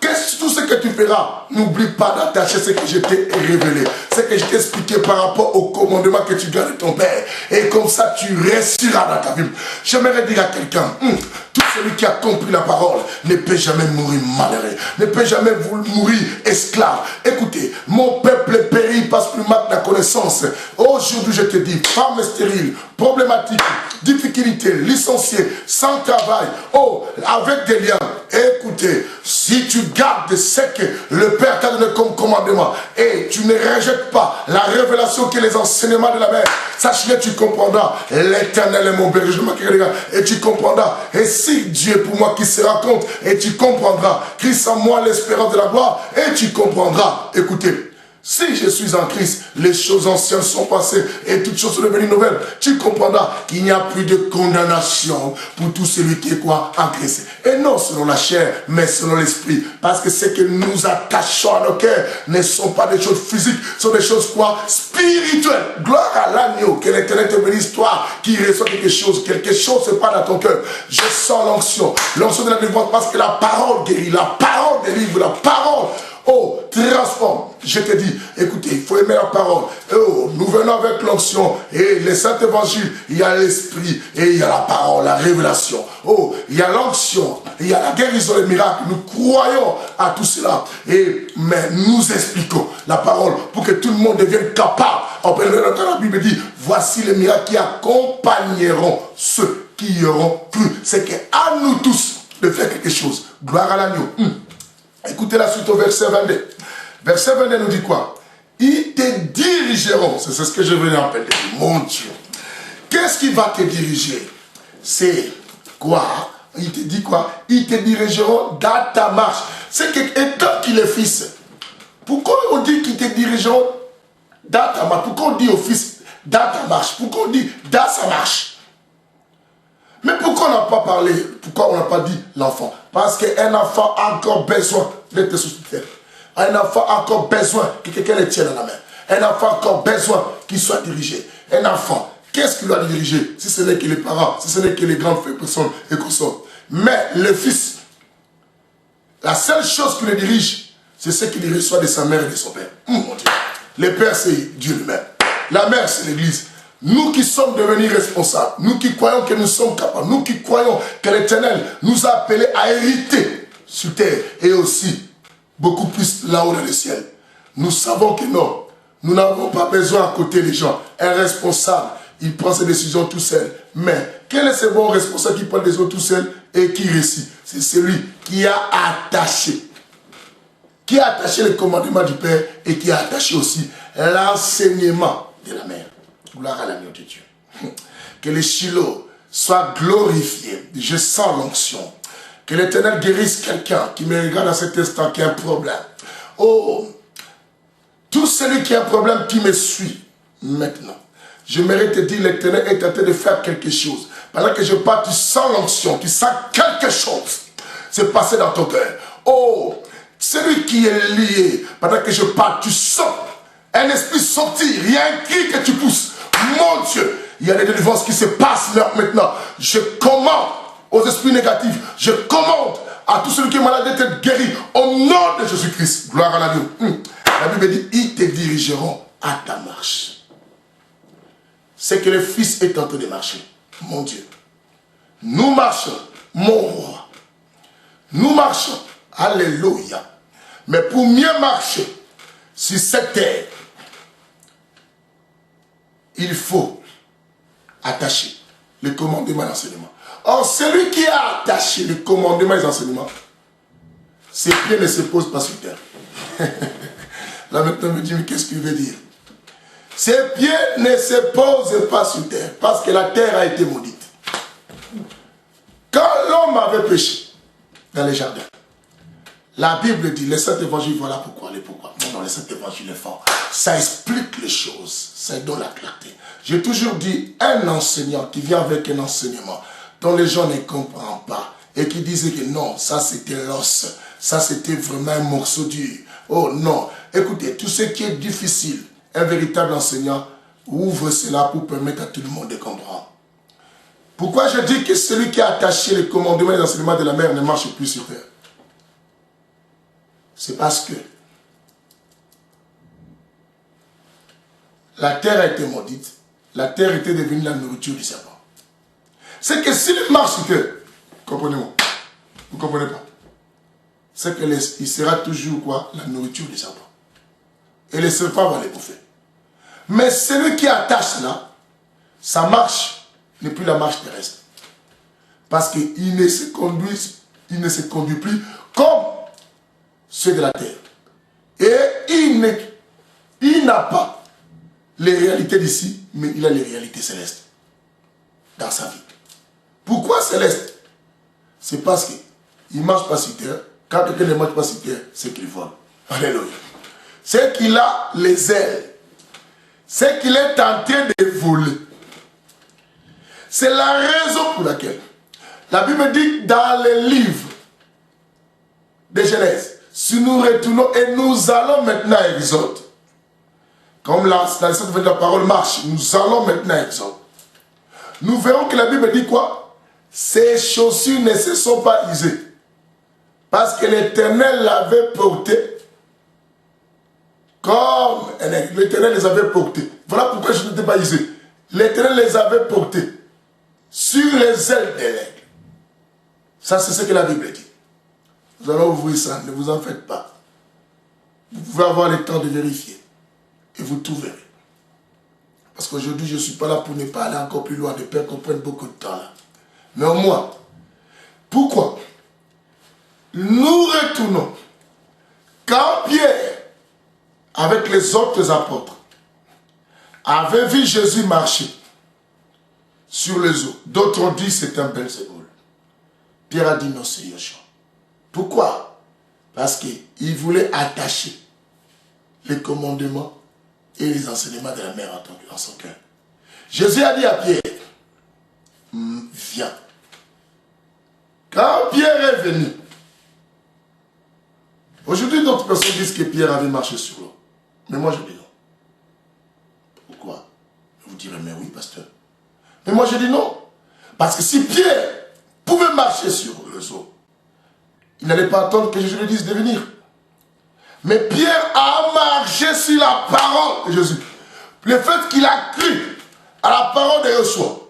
tout ce que tu feras, n'oublie pas d'attacher ce que je t'ai révélé, ce que je t'ai expliqué par rapport au commandement que tu gardes de ton Père, et comme ça tu réussiras dans ta vie. J'aimerais dire à quelqu'un, tout celui qui a compris la parole ne peut jamais mourir malheureux, ne peut jamais mourir esclave. Écoutez, mon peuple périt parce qu'il manque la connaissance. Aujourd'hui je te dis, femme stérile, problématique, difficulté, licenciée, sans travail, oh, avec des liens. Écoutez, si tu gardes ce que le Père t'a donné comme commandement et tu ne rejettes pas la révélation qui est les enseignements de la mère, sache-le, tu comprendras. L'Éternel est mon berger, et tu comprendras. Et si Dieu est pour moi, qui se raconte, et tu comprendras. Christ en moi, l'espérance de la gloire, et tu comprendras. Écoutez, si je suis en Christ, les choses anciennes sont passées et toutes choses sont devenues nouvelles. Tu comprendras qu'il n'y a plus de condamnation pour tout celui qui est quoi? En Christ. Et non selon la chair, mais selon l'esprit. Parce que ce que nous attachons à nos cœurs ne sont pas des choses physiques, sont des choses quoi? Spirituelles. Gloire à l'agneau. Que l'Éternel te bénisse, toi qui reçois quelque chose se passe dans ton cœur. Je sens l'onction. L'onction de la délivrance, parce que la parole guérit, la parole délivre, la parole, oh, transforme. Je te dis, écoutez, il faut aimer la parole. Oh, nous venons avec l'onction et les saints évangiles, il y a l'esprit et il y a la parole, la révélation. Oh, il y a l'onction, il y a la guérison, les miracles. Nous croyons à tout cela. Mais nous expliquons la parole pour que tout le monde devienne capable. La Bible dit, voici les miracles qui accompagneront ceux qui y auront cru. C'est qu'à nous tous de faire quelque chose. Gloire à l'agneau. Écoutez la suite au verset 22. Verset 22 nous dit quoi? Ils te dirigeront. C'est ce que je venais appeler. Mon Dieu. Qu'est-ce qui va te diriger? C'est quoi? Il te dit quoi? Ils te dirigeront dans ta marche. C'est que, étant qu'il est fils, pourquoi on dit qu'ils te dirigeront dans ta marche? Pourquoi on dit au fils dans ta marche? Pourquoi on dit dans sa marche? Mais pourquoi on n'a pas parlé? Pourquoi on n'a pas dit l'enfant? Parce qu'un enfant a encore besoin d'être suscité. Un enfant a encore besoin que quelqu'un le tienne à la main. Un enfant a encore besoin qu'il soit dirigé. Un enfant, qu'est-ce qu'il doit diriger? Si ce n'est que les parents, si ce n'est que les grandes personnes et consorts. Mais le fils, la seule chose qui le dirige, c'est ce qu'il reçoit de sa mère et de son père. Mon Dieu. Le père, c'est Dieu lui-même. La mère, c'est l'église. Nous qui sommes devenus responsables, nous qui croyons que nous sommes capables, nous qui croyons que l'Éternel nous a appelés à hériter sur terre et aussi beaucoup plus là-haut dans le ciel. Nous savons que non, nous n'avons pas besoin à côté des gens. Un responsable, il prend ses décisions tout seul. Mais quel est ce bon responsable qui prend des décisions tout seul? et qui réussit. C'est celui qui a attaché. Qui a attaché le commandement du Père et qui a attaché aussi l'enseignement de la mère. Gloire à l'agneau de Dieu. Que le Shiloh soit glorifié. Je sens l'onction. Que l'Éternel guérisse quelqu'un qui me regarde à cet instant qui a un problème. Oh, tout celui qui a un problème qui me suit maintenant. J'aimerais te dire, l'Éternel est en train de faire quelque chose. Pendant que je parle, tu sens l'onction, tu sens quelque chose se passer dans ton cœur. Oh, celui qui est lié, pendant que je parle, tu sens un esprit sortir. Il y a un cri que tu pousses. Mon Dieu, il y a des délivrances qui se passent là maintenant. Je commande aux esprits négatifs. Je commande à tout celui qui est malade d'être guéri au nom de Jésus-Christ. Gloire à la Dieu. La Bible dit, ils te dirigeront à ta marche. C'est que le Fils est en train de marcher. Mon Dieu. Nous marchons, mon roi. Nous marchons. Alléluia. Mais pour mieux marcher sur cette terre, il faut attacher le commandement et l'enseignement. Or, celui qui a attaché le commandement et l'enseignement, ses pieds ne se posent pas sur terre. Là maintenant, je me dis, mais qu'est-ce qu'il veut dire? Ses pieds ne se posent pas sur terre, parce que la terre a été maudite. Quand l'homme avait péché dans les jardins, la Bible dit, les Saint Évangile, voilà pourquoi, les pourquoi. Non, les Saint Évangile est fort. Ça explique les choses, ça donne la clarté. J'ai toujours dit, un enseignant qui vient avec un enseignement dont les gens ne comprennent pas et qui disait que non, ça c'était l'os, ça c'était vraiment un morceau dur. Oh non, écoutez, tout ce qui est difficile, un véritable enseignant ouvre cela pour permettre à tout le monde de comprendre. Pourquoi je dis que celui qui a attaché les commandements et les enseignements de la mère ne marche plus sur terre? C'est parce que la terre a été maudite, la terre était devenue la nourriture du serpent. C'est que s'il marche sur terre, comprenez-moi, vous ne comprenez pas, c'est qu'il sera toujours quoi? La nourriture du serpent. Et le serpent va les bouffer. Mais celui qui attache là, sa marche n'est plus la marche terrestre. Parce qu'il ne se conduit plus comme ceux de la terre. Et il n'a pas les réalités d'ici, mais il a les réalités célestes dans sa vie. Pourquoi céleste? C'est parce qu'il ne marche pas sur terre. Quand quelqu'un ne marche pas sur terre, c'est qu'il vole. Alléluia. C'est qu'il a les ailes. C'est qu'il est en train de voler. C'est la raison pour laquelle la Bible dit dans les livres de Genèse, si nous retournons et nous allons maintenant à Exode, comme dans la parole marche, nous allons maintenant à Exode, nous verrons que la Bible dit quoi? Ces chaussures ne se sont pas usées. Parce que l'Éternel l'avait porté comme un aigle. L'Éternel les avait portés. Voilà pourquoi je n'étais pas usé. L'Éternel les avait portés sur les ailes de l'aigle. Ça, c'est ce que la Bible dit. Nous allons ouvrir ça, ne vous en faites pas. Vous pouvez avoir le temps de vérifier. Et vous tout verrez. Parce qu'aujourd'hui, je ne suis pas là pour ne pas aller encore plus loin, de peur qu'on prenne beaucoup de temps là. Mais au moins, pourquoi? Nous retournons. Quand Pierre, avec les autres apôtres, avait vu Jésus marcher sur les eaux, d'autres ont dit c'est un Belzéboul. Pierre a dit non, c'est Yeshua. Pourquoi? Parce qu'il voulait attacher les commandements et les enseignements de la mère en son cœur. Jésus a dit à Pierre, viens. Quand Pierre est venu, aujourd'hui d'autres personnes disent que Pierre avait marché sur l'eau. Mais moi je dis non. Pourquoi? Vous direz, mais oui, pasteur. Mais moi je dis non. Parce que si Pierre pouvait marcher sur les eaux, il n'allait pas attendre que Jésus lui dise de venir. Mais Pierre a marché sur la parole de Jésus. Le fait qu'il a cru à la parole de Yeshua,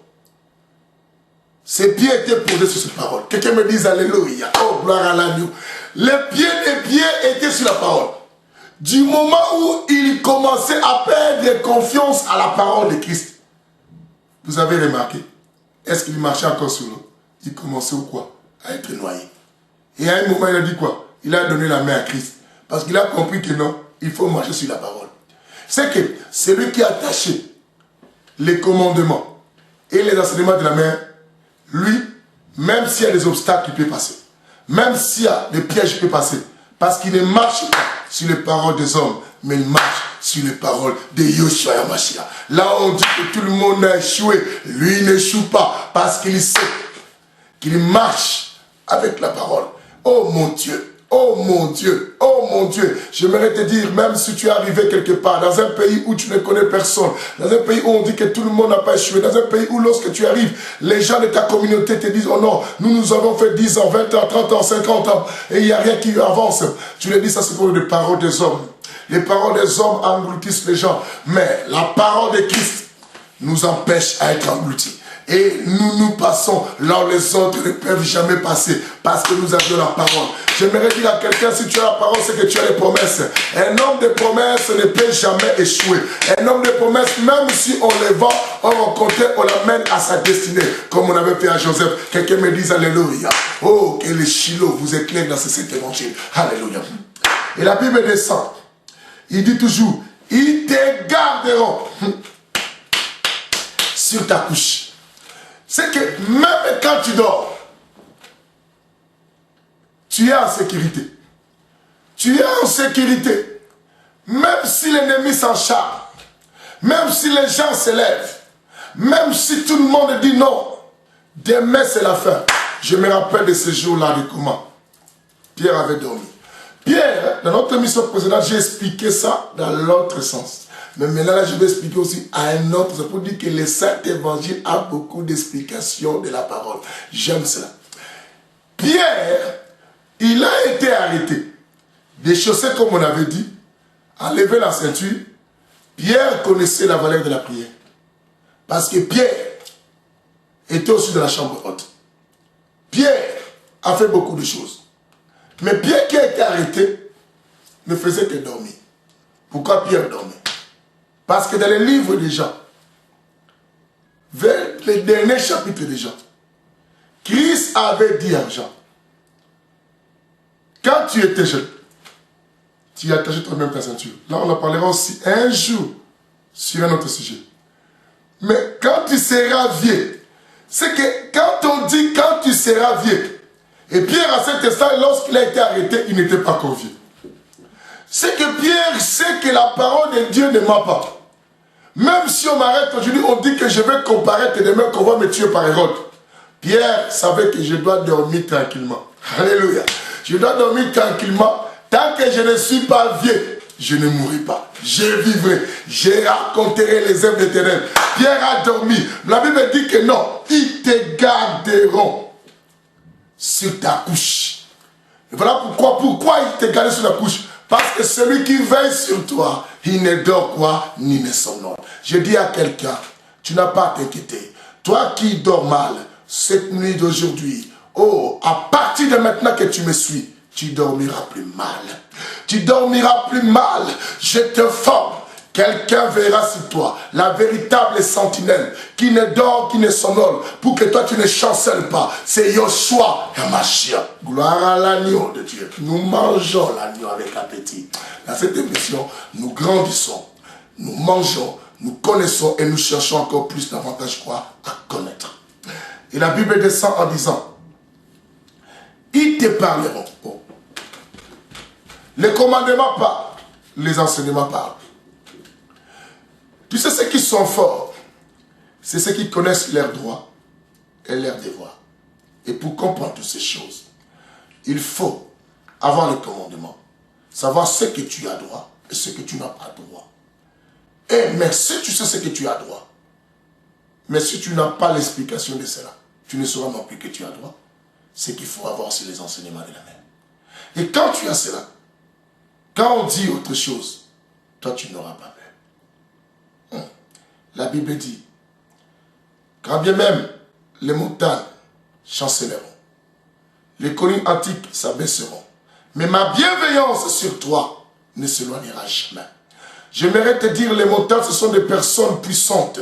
ses pieds étaient posés sur cette parole. Quelqu'un me dise alléluia. Oh, gloire à l'agneau. Les pieds des pieds étaient sur la parole. Du moment où il commençait à perdre confiance à la parole de Christ. Vous avez remarqué? Est-ce qu'il marchait encore sur l'eau? Il commençait ou quoi? à être noyé. Et à un moment, il a dit quoi? Il a donné la main à Christ. Parce qu'il a compris que non, il faut marcher sur la parole. C'est que celui qui a attaché les commandements et les enseignements de la main, lui, même s'il y a des obstacles, il peut passer. Même s'il y a des pièges, il peut passer. Parce qu'il ne marche pas sur les paroles des hommes, mais il marche sur les paroles de Yoshua Yamashiach. Là, on dit que tout le monde a échoué. Lui n'échoue pas parce qu'il sait qu'il marche avec la parole. Oh mon Dieu! Oh mon Dieu, oh mon Dieu, j'aimerais te dire, même si tu es arrivé quelque part, dans un pays où tu ne connais personne, dans un pays où on dit que tout le monde n'a pas échoué, dans un pays où lorsque tu arrives, les gens de ta communauté te disent, oh non, nous avons fait 10 ans, 20 ans, 30 ans, 50 ans, et il n'y a rien qui avance. Tu le dis, ça c'est pour les paroles des hommes. Les paroles des hommes engloutissent les gens, mais la parole de Christ nous empêche à être engloutis. Et nous passons là où les autres ne peuvent jamais passer parce que nous avions la parole. J'aimerais dire à quelqu'un, si tu as la parole, c'est que tu as les promesses. Un homme de promesses ne peut jamais échouer. Un homme de promesses, même si on le vend, on rencontre, on l'amène à sa destinée. Comme on avait fait à Joseph. Quelqu'un me dise Alléluia. Oh, que les Shiloh vous éclairent dans cet évangile. Alléluia. Et la Bible descend. Il dit toujours, ils te garderont sur ta couche. C'est que même quand tu dors, tu es en sécurité. Tu es en sécurité. Même si l'ennemi s'encharne, même si les gens se lèvent, même si tout le monde dit non, demain c'est la fin. Je me rappelle de ce jour-là de comment Pierre avait dormi. Pierre, dans notre émission précédente, j'ai expliqué ça dans l'autre sens. Mais maintenant, là, je vais expliquer aussi à un autre. C'est pour dire que le Saint-Évangile a beaucoup d'explications de la parole. J'aime cela. Pierre, il a été arrêté. Déchaussé, comme on avait dit, enlevé la ceinture. Pierre connaissait la valeur de la prière. Parce que Pierre était au-dessus de la chambre haute. Pierre a fait beaucoup de choses. Mais Pierre qui a été arrêté ne faisait que dormir. Pourquoi Pierre dormait? Parce que dans les livres des gens, vers les derniers chapitres des gens, Christ avait dit à Jean, quand tu étais jeune, tu attachais toi-même ta ceinture. Là, on en parlera aussi un jour sur un autre sujet. Mais quand tu seras vieux, c'est que quand on dit quand tu seras vieux, et Pierre à cet instant, lorsqu'il a été arrêté, il n'était pas encore vieux. C'est que Pierre sait que la parole de Dieu ne ment pas. Même si on m'arrête aujourd'hui, on dit que je vais comparaître demain qu'on va me tuer par Hérode. Pierre savait que je dois dormir tranquillement. Alléluia. Je dois dormir tranquillement. Tant que je ne suis pas vieux, je ne mourrai pas. Je vivrai. Je raconterai les œuvres de l'Éternel. Pierre a dormi. La Bible dit que non, ils te garderont sur ta couche. Et voilà pourquoi ils te gardent sur la couche. Parce que celui qui veille sur toi, il ne dort quoi, ni ne somnole. Je dis à quelqu'un, tu n'as pas à t'inquiéter. Toi qui dors mal, cette nuit d'aujourd'hui, oh, à partir de maintenant que tu me suis, tu dormiras plus mal. Tu dormiras plus mal. Je te forme. Quelqu'un verra sur toi la véritable sentinelle qui ne dort, qui ne somnole, pour que toi tu ne chancelles pas. C'est Yoshua Yamashiach. Gloire à l'agneau de Dieu. Nous mangeons l'agneau avec appétit. Dans cette émission, nous grandissons, nous mangeons, nous connaissons et nous cherchons encore plus davantage quoi à connaître. Et la Bible descend en disant, ils te parleront. Oh. Les commandements parlent, les enseignements parlent. Tu sais, ceux qui sont forts, c'est ceux qui connaissent leurs droits et leurs devoirs. Et pour comprendre toutes ces choses, il faut avoir le commandement, savoir ce que tu as droit et ce que tu n'as pas droit. Mais si tu sais ce que tu as droit, mais si tu n'as pas l'explication de cela, tu ne sauras non plus que tu as droit. C'est qu'il faut avoir aussi les enseignements de la main. Et quand tu as cela, quand on dit autre chose, toi tu n'auras pas peur. La Bible dit, quand bien même les montagnes chancelleront, les collines antiques s'abaisseront, mais ma bienveillance sur toi ne s'éloignera jamais. J'aimerais te dire, les montagnes, ce sont des personnes puissantes,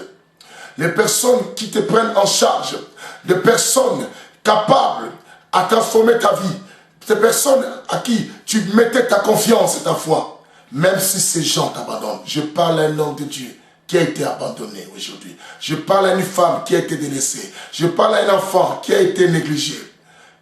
les personnes qui te prennent en charge, des personnes capables à transformer ta vie. Ces personnes à qui tu mettais ta confiance et ta foi. Même si ces gens t'abandonnent. Je parle à un homme de Dieu qui a été abandonné aujourd'hui. Je parle à une femme qui a été délaissée. Je parle à un enfant qui a été négligé.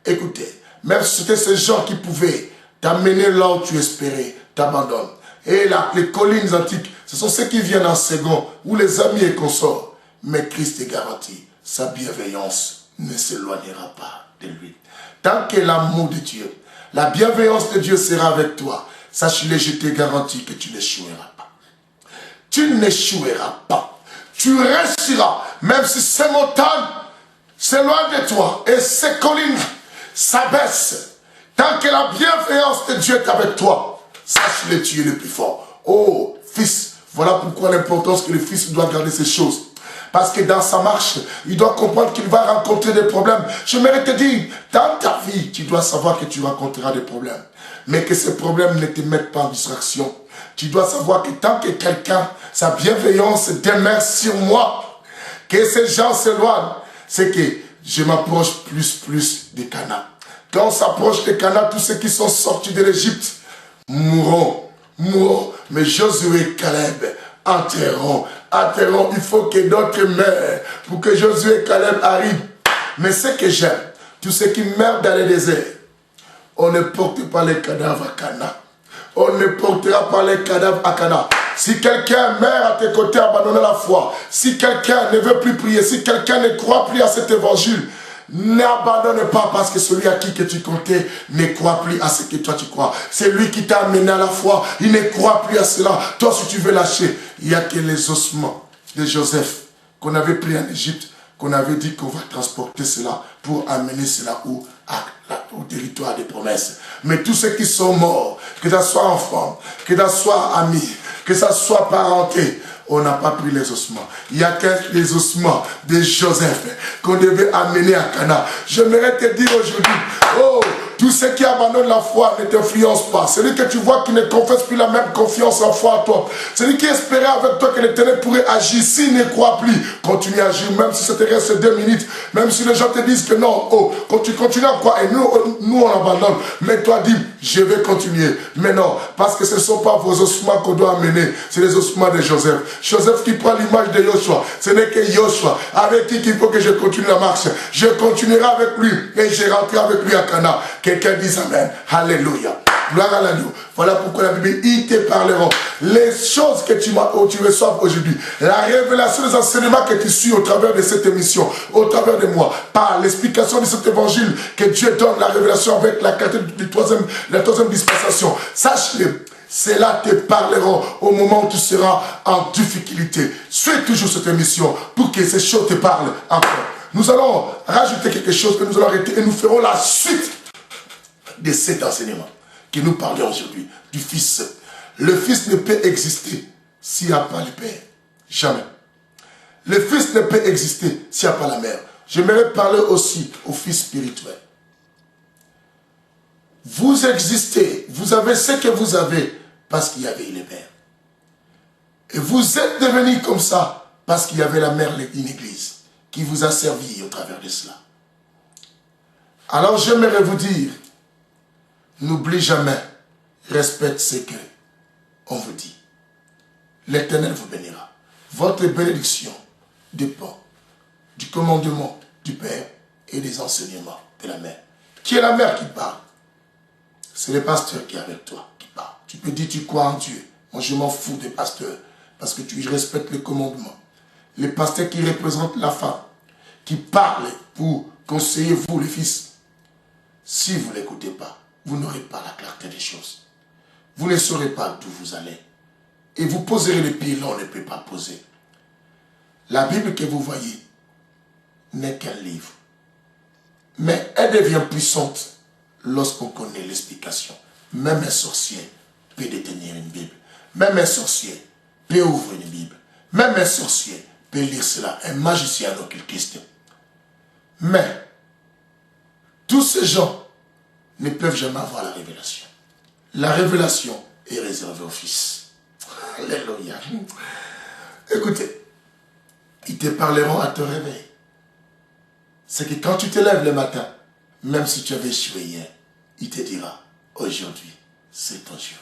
Écoutez, même si c'était ces gens qui pouvaient t'amener là où tu espérais, t'abandonnent. Et là, les collines antiques, ce sont ceux qui viennent en second, ou les amis et consorts. Mais Christ est garanti, sa bienveillance ne s'éloignera pas de lui. Tant que l'amour de Dieu, la bienveillance de Dieu sera avec toi, sache-le, je te garantis que tu n'échoueras pas. Tu n'échoueras pas. Tu réussiras, même si ces montagnes s'éloignent de toi et ces collines s'abaissent. Tant que la bienveillance de Dieu est avec toi, sache-le, tu es le plus fort. Oh, fils, voilà pourquoi l'importance que le fils doit garder ces choses. Parce que dans sa marche, il doit comprendre qu'il va rencontrer des problèmes. Je m'aimerais te dire, dans ta vie, tu dois savoir que tu rencontreras des problèmes. Mais que ces problèmes ne te mettent pas en distraction. Tu dois savoir que tant que quelqu'un, sa bienveillance demeure sur moi, que ces gens s'éloignent, c'est que je m'approche plus de Canaan. Quand on s'approche de Canaan, tous ceux qui sont sortis de l'Égypte mourront. Mais Josué et Caleb enterreront. Il faut que d'autres meurent pour que Josué et Caleb arrivent. Mais ce que j'aime, tous ceux qui meurent dans le désert, on ne porte pas les cadavres à Canaan. On ne portera pas les cadavres à Canaan. Si quelqu'un meurt à tes côtés, abandonne la foi. Si quelqu'un ne veut plus prier, si quelqu'un ne croit plus à cet évangile, n'abandonne pas parce que celui à qui que tu comptais ne croit plus à ce que toi tu crois. C'est lui qui t'a amené à la foi. Il ne croit plus à cela. Toi, si tu veux lâcher, il n'y a que les ossements de Joseph qu'on avait pris en Égypte, qu'on avait dit qu'on va transporter cela pour amener cela au territoire des promesses. Mais tous ceux qui sont morts, que ce soit enfants, que ce soit amis, que ce soit parenté, on n'a pas pris les ossements. Il n'y a que les ossements de Joseph qu'on devait amener à Canaan. J'aimerais te dire aujourd'hui, oh, tous ceux qui abandonnent la foi ne t'influencent pas. Celui que tu vois qui ne confesse plus la même confiance en foi à toi. Celui qui espérait avec toi que l'Éternel pourrait agir, s'il ne croit plus, continue à agir, même si ça te reste 2 minutes, même si les gens te disent que non, oh, quand tu continues à quoi, et nous on abandonne. Mais toi dis, je vais continuer. Mais non, parce que ce ne sont pas vos ossements qu'on doit amener, c'est les ossements de Joseph. Joseph qui prend l'image de Joshua, ce n'est que Joshua, avec qui il faut que je continue la marche. Je continuerai avec lui et je rentrerai avec lui à Canaan. Quelqu'un dit amen. Alléluia. Gloire à l'agneau. Voilà pourquoi la Bible, ils te parleront. Les choses que tu reçois aujourd'hui, la révélation des enseignements que tu suis au travers de cette émission, au travers de moi, par l'explication de cet évangile que Dieu donne, la révélation avec la carte de la troisième dispensation. Sache-le. Cela te parleront au moment où tu seras en difficulté. Suis toujours cette émission pour que ces choses te parlent encore. Nous allons rajouter quelque chose que nous allons arrêter et nous ferons la suite de cet enseignement que nous parlons aujourd'hui du Fils. Le Fils ne peut exister s'il n'y a pas le Père. Jamais. Le Fils ne peut exister s'il n'y a pas la Mère. J'aimerais parler aussi au Fils spirituel. Vous existez, vous avez ce que vous avez parce qu'il y avait le Père. Et vous êtes devenus comme ça parce qu'il y avait la Mère, une église, qui vous a servi au travers de cela. Alors j'aimerais vous dire, n'oublie jamais, respecte ce que on vous dit. L'Éternel vous bénira. Votre bénédiction dépend du commandement du Père et des enseignements de la Mère. Qui est la Mère qui parle? C'est le pasteur qui est avec toi, qui parle. Tu peux dire tu crois en Dieu. Moi je m'en fous des pasteurs, parce que tu respectes les commandements. Les pasteurs qui représentent la femme, qui parlent pour conseiller vous les fils. Si vous ne l'écoutez pas, vous n'aurez pas la clarté des choses. Vous ne saurez pas d'où vous allez. Et vous poserez les pieds là on ne peut pas poser. La Bible que vous voyez n'est qu'un livre. Mais elle devient puissante lorsqu'on connaît l'explication. Même un sorcier peut détenir une Bible. Même un sorcier peut ouvrir une Bible. Même un sorcier peut lire cela. Un magicien occultiste. Mais tous ces gens ne peuvent jamais avoir la révélation. La révélation est réservée au Fils. Alléluia. Écoutez, ils te parleront à te réveiller. C'est que quand tu te lèves le matin, même si tu avais échoué hier, il te dira, aujourd'hui, c'est ton jour.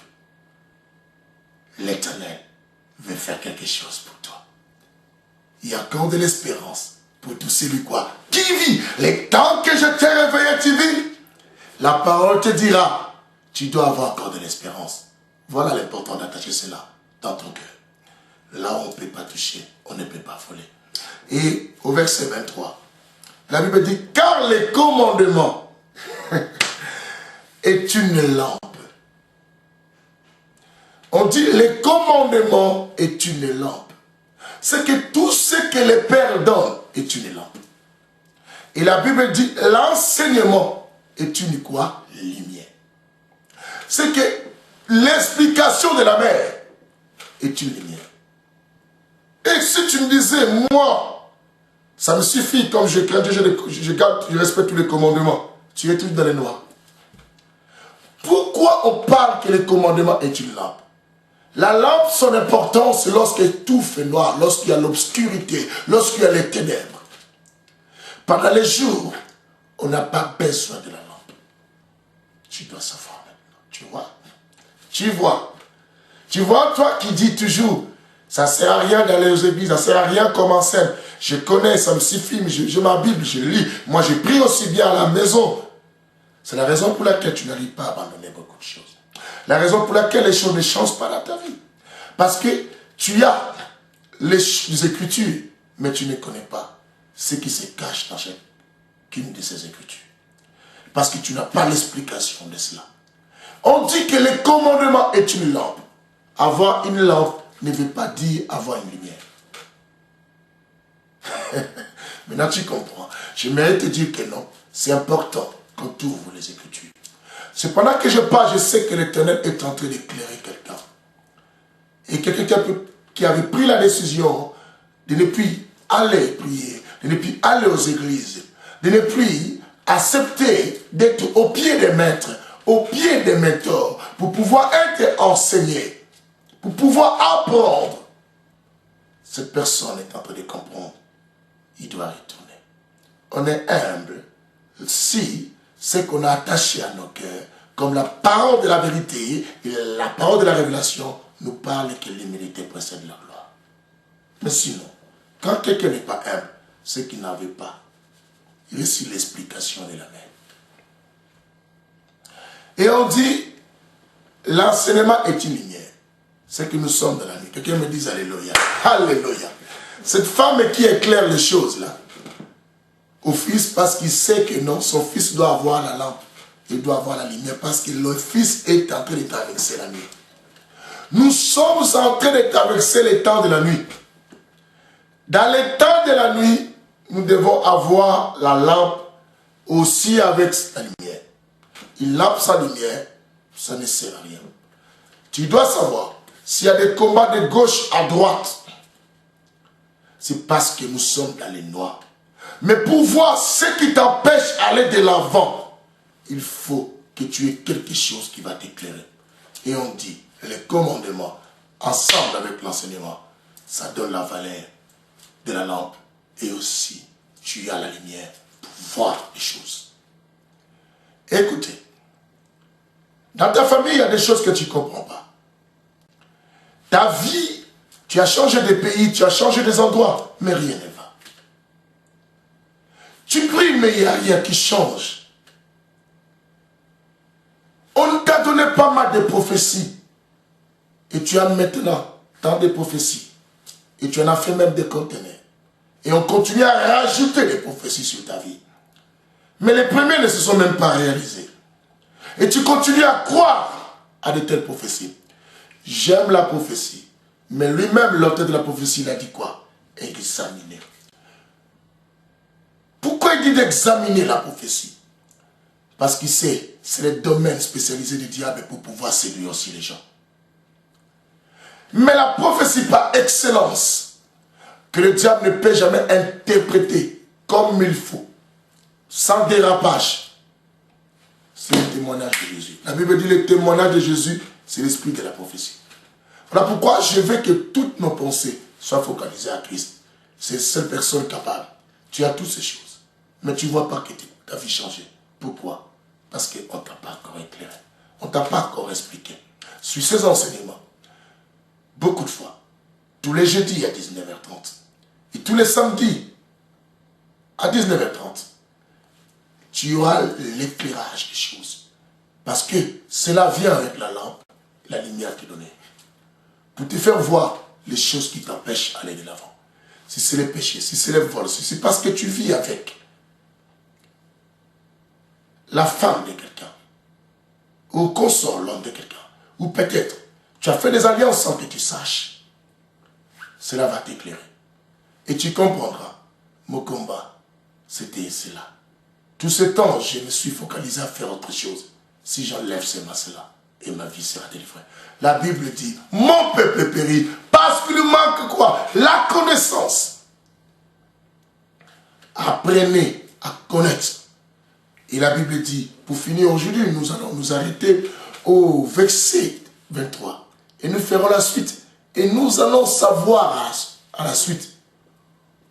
L'Éternel veut faire quelque chose pour toi. Il y a encore de l'espérance pour tous celui quoi qui vit. Les temps que je t'ai réveillé, tu vis. La parole te dira, tu dois avoir encore de l'espérance. Voilà l'important d'attacher cela dans ton cœur. Là où on ne peut pas toucher, on ne peut pas voler. Et au verset 23, la Bible dit, car les commandements est une lampe. On dit, les commandements est une lampe. C'est que tout ce que le Père donne est une lampe. Et la Bible dit, l'enseignement est une quoi? Lumière. C'est que l'explication de la mère est une lumière. Et si tu me disais, moi, ça me suffit, comme je crains Dieu, je respecte tous les commandements, tu es tout dans les noirs. Pourquoi on parle que le commandement est une lampe? La lampe, son importance, c'est lorsque tout fait noir, lorsqu'il y a l'obscurité, lorsqu'il y a les ténèbres. Pendant les jours, on n'a pas besoin de la lampe. Tu dois savoir maintenant. Tu vois? Tu vois? Tu vois, toi qui dis toujours, ça ne sert à rien d'aller aux églises, ça ne sert à rien comme en scène. Je connais, ça me suffit, mais j'ai ma Bible, je lis. Moi, je prie aussi bien à la maison. C'est la raison pour laquelle tu n'arrives pas à abandonner beaucoup de choses. La raison pour laquelle les choses ne changent pas dans ta vie. Parce que tu as les Écritures, mais tu ne connais pas ce qui se cache dans chacune de ces Écritures. Parce que tu n'as pas l'explication de cela. On dit que le commandement est une lampe. Avoir une lampe ne veut pas dire avoir une lumière. Maintenant tu comprends. Je mérite de te dire que non. C'est important quand tu ouvres les Écritures. C'est pendant que je parle, je sais que l'Éternel est en train d'éclairer quelqu'un. Et quelqu'un qui avait pris la décision de ne plus aller prier, de ne plus aller aux églises, de ne plus accepter d'être au pied des maîtres, au pied des mentors, pour pouvoir être enseigné, pour pouvoir apprendre. Cette personne est en train de comprendre. Il doit retourner. On est humble si ce qu'on a attaché à nos cœurs, comme la parole de la vérité et la parole de la révélation, nous parle que l'humilité précède la gloire. Mais sinon, quand quelqu'un n'est pas humble, c'est qu'il n'en veut pas. Il est sur l'explication de la mère. Et on dit, l'enseignement est une lumière. C'est que nous sommes dans la nuit. Quelqu'un me dise Alléluia. Alléluia. Cette femme qui éclaire les choses là, au fils, parce qu'il sait que non, son fils doit avoir la lampe. Il doit avoir la lumière parce que le fils est en train de traverser la nuit. Nous sommes en train de traverser les temps de la nuit. Dans les temps de la nuit, nous devons avoir la lampe aussi avec la lumière. Une lampe sans lumière, ça ne sert à rien. Tu dois savoir, s'il y a des combats de gauche à droite, c'est parce que nous sommes dans les noirs. Mais pour voir ce qui t'empêche d'aller de l'avant, il faut que tu aies quelque chose qui va t'éclairer. Et on dit, les commandements, ensemble avec l'enseignement, ça donne la valeur de la lampe. Et aussi, tu as la lumière pour voir les choses. Écoutez, dans ta famille, il y a des choses que tu ne comprends pas. Ta vie, tu as changé de pays, tu as changé des endroits, mais rien ne va. Tu pries, mais il n'y a rien qui change. On t'a donné pas mal de prophéties. Et tu as maintenant tant de prophéties. Et tu en as fait même des conteneurs. Et on continue à rajouter des prophéties sur ta vie. Mais les premiers ne se sont même pas réalisés. Et tu continues à croire à de telles prophéties. J'aime la prophétie. Mais lui-même, l'auteur de la prophétie, il a dit quoi? Examiner. Pourquoi il dit d'examiner la prophétie? Parce qu'il sait, c'est le domaine spécialisé du diable pour pouvoir séduire aussi les gens. Mais la prophétie par excellence, que le diable ne peut jamais interpréter comme il faut, sans dérapage, c'est le témoignage de Jésus. La Bible dit le témoignage de Jésus, c'est l'esprit de la prophétie. Voilà pourquoi je veux que toutes nos pensées soient focalisées à Christ. C'est la seule personne capable. Tu as toutes ces choses, mais tu ne vois pas que ta vie change. Pourquoi? Parce qu'on ne t'a pas encore éclairé. On ne t'a pas encore expliqué. Suis ces enseignements. Beaucoup de fois. Tous les jeudis à 19h30. Et tous les samedis à 19h30. Tu auras l'éclairage des choses. Parce que cela vient avec la lampe, la lumière qui est donnée. Pour te faire voir les choses qui t'empêchent d'aller de l'avant. Si c'est les péchés, si c'est les vols, si c'est parce que tu vis avec la femme de quelqu'un, ou consort l'homme de quelqu'un, ou peut-être tu as fait des alliances sans que tu saches, cela va t'éclairer. Et tu comprendras, mon combat, c'était cela. Tout ce temps, je me suis focalisé à faire autre chose. Si j'enlève ces masses-là, et ma vie sera délivrée. La Bible dit, mon peuple périt, parce qu'il manque quoi? La connaissance. Apprenez à connaître. Et la Bible dit, pour finir aujourd'hui, nous allons nous arrêter au verset 23. Et nous ferons la suite. Et nous allons savoir à la suite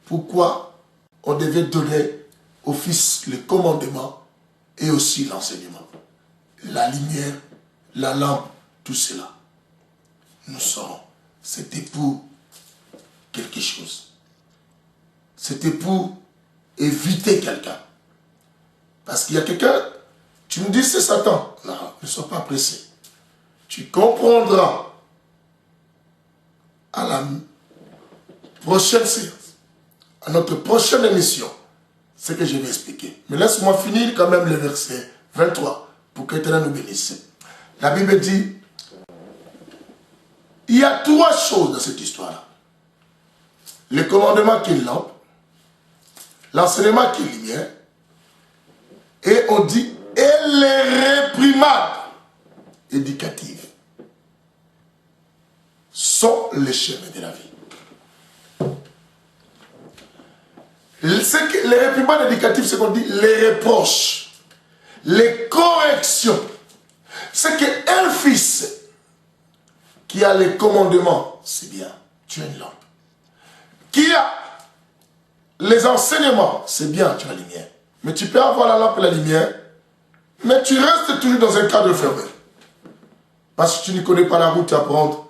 pourquoi on devait donner au Fils le commandement et aussi l'enseignement. La lumière, la lampe, tout cela. Nous saurons. C'était pour quelque chose. C'était pour éviter quelqu'un. Parce qu'il y a quelqu'un, tu me dis c'est Satan. Non, ne sois pas pressé. Tu comprendras à la prochaine séance, à notre prochaine émission, ce que je vais expliquer. Mais laisse-moi finir quand même le verset 23 pour que l'Éternel nous bénisse. La Bible dit, il y a trois choses dans cette histoire-là. Le commandement qui est lampe, l'enseignement qui est lumière, et on dit, et les réprimades éducatives sont les chemins de la vie. Les réprimandes éducatives, c'est qu'on dit les reproches, les corrections. C'est qu'un fils qui a les commandements, c'est bien, tu as une lampe. Qui a les enseignements, c'est bien, tu as la lumière. Mais tu peux avoir la lampe et la lumière, mais tu restes toujours dans un cadre fermé. Parce que tu ne connais pas la route à prendre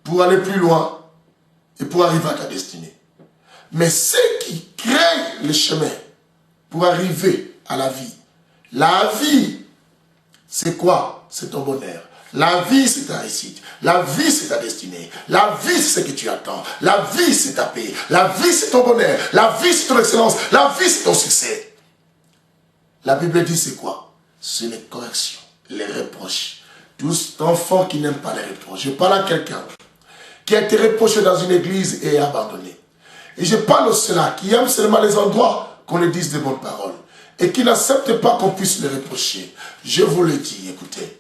pour aller plus loin et pour arriver à ta destinée. Mais ceux qui créent le chemin pour arriver à la vie, c'est quoi? C'est ton bonheur. La vie, c'est ta réussite. La vie, c'est ta destinée. La vie, c'est ce que tu attends. La vie, c'est ta paix. La vie, c'est ton bonheur. La vie, c'est ton excellence. La vie, c'est ton succès. La Bible dit c'est quoi? C'est les corrections, les reproches. Tout enfant qui n'aime pas les reproches. Je parle à quelqu'un qui a été reproché dans une église et abandonné. Et je parle à ceux-là qui aiment seulement les endroits qu'on leur dise de bonnes paroles et qui n'acceptent pas qu'on puisse les reprocher. Je vous le dis, écoutez,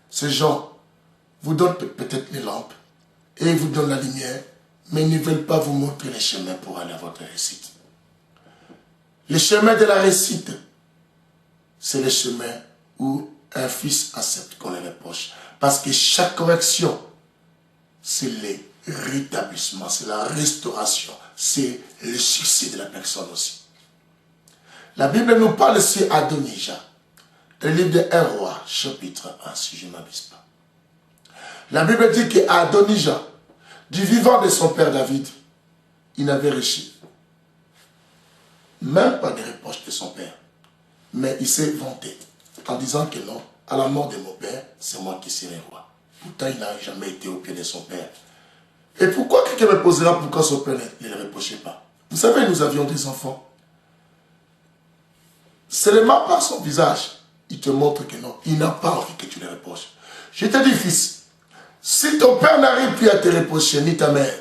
ces gens vous donnent peut-être les lampes et ils vous donnent la lumière, mais ils ne veulent pas vous montrer les chemins pour aller à votre réussite. Les chemins de la réussite, c'est le chemin où un fils accepte qu'on les reproche. Parce que chaque correction, c'est le rétablissement, c'est la restauration, c'est le succès de la personne aussi. La Bible nous parle ici Adonijah, le livre de 1 roi, chapitre 1, si je ne m'abuse pas. La Bible dit qu'Adonijah, du vivant de son père David, il n'avait reçu même pas de reproche de son père. Mais il s'est vanté en disant que non, à la mort de mon père, c'est moi qui serai roi. Pourtant, il n'a jamais été au pied de son père. Et pourquoi quelqu'un me posera pourquoi son père ne le reprochait pas? Vous savez, nous avions des enfants. Seulement par son visage, il te montre que non, il n'a pas envie que tu le reproches. Je te dis, fils, si ton père n'arrive plus à te reprocher, ni ta mère,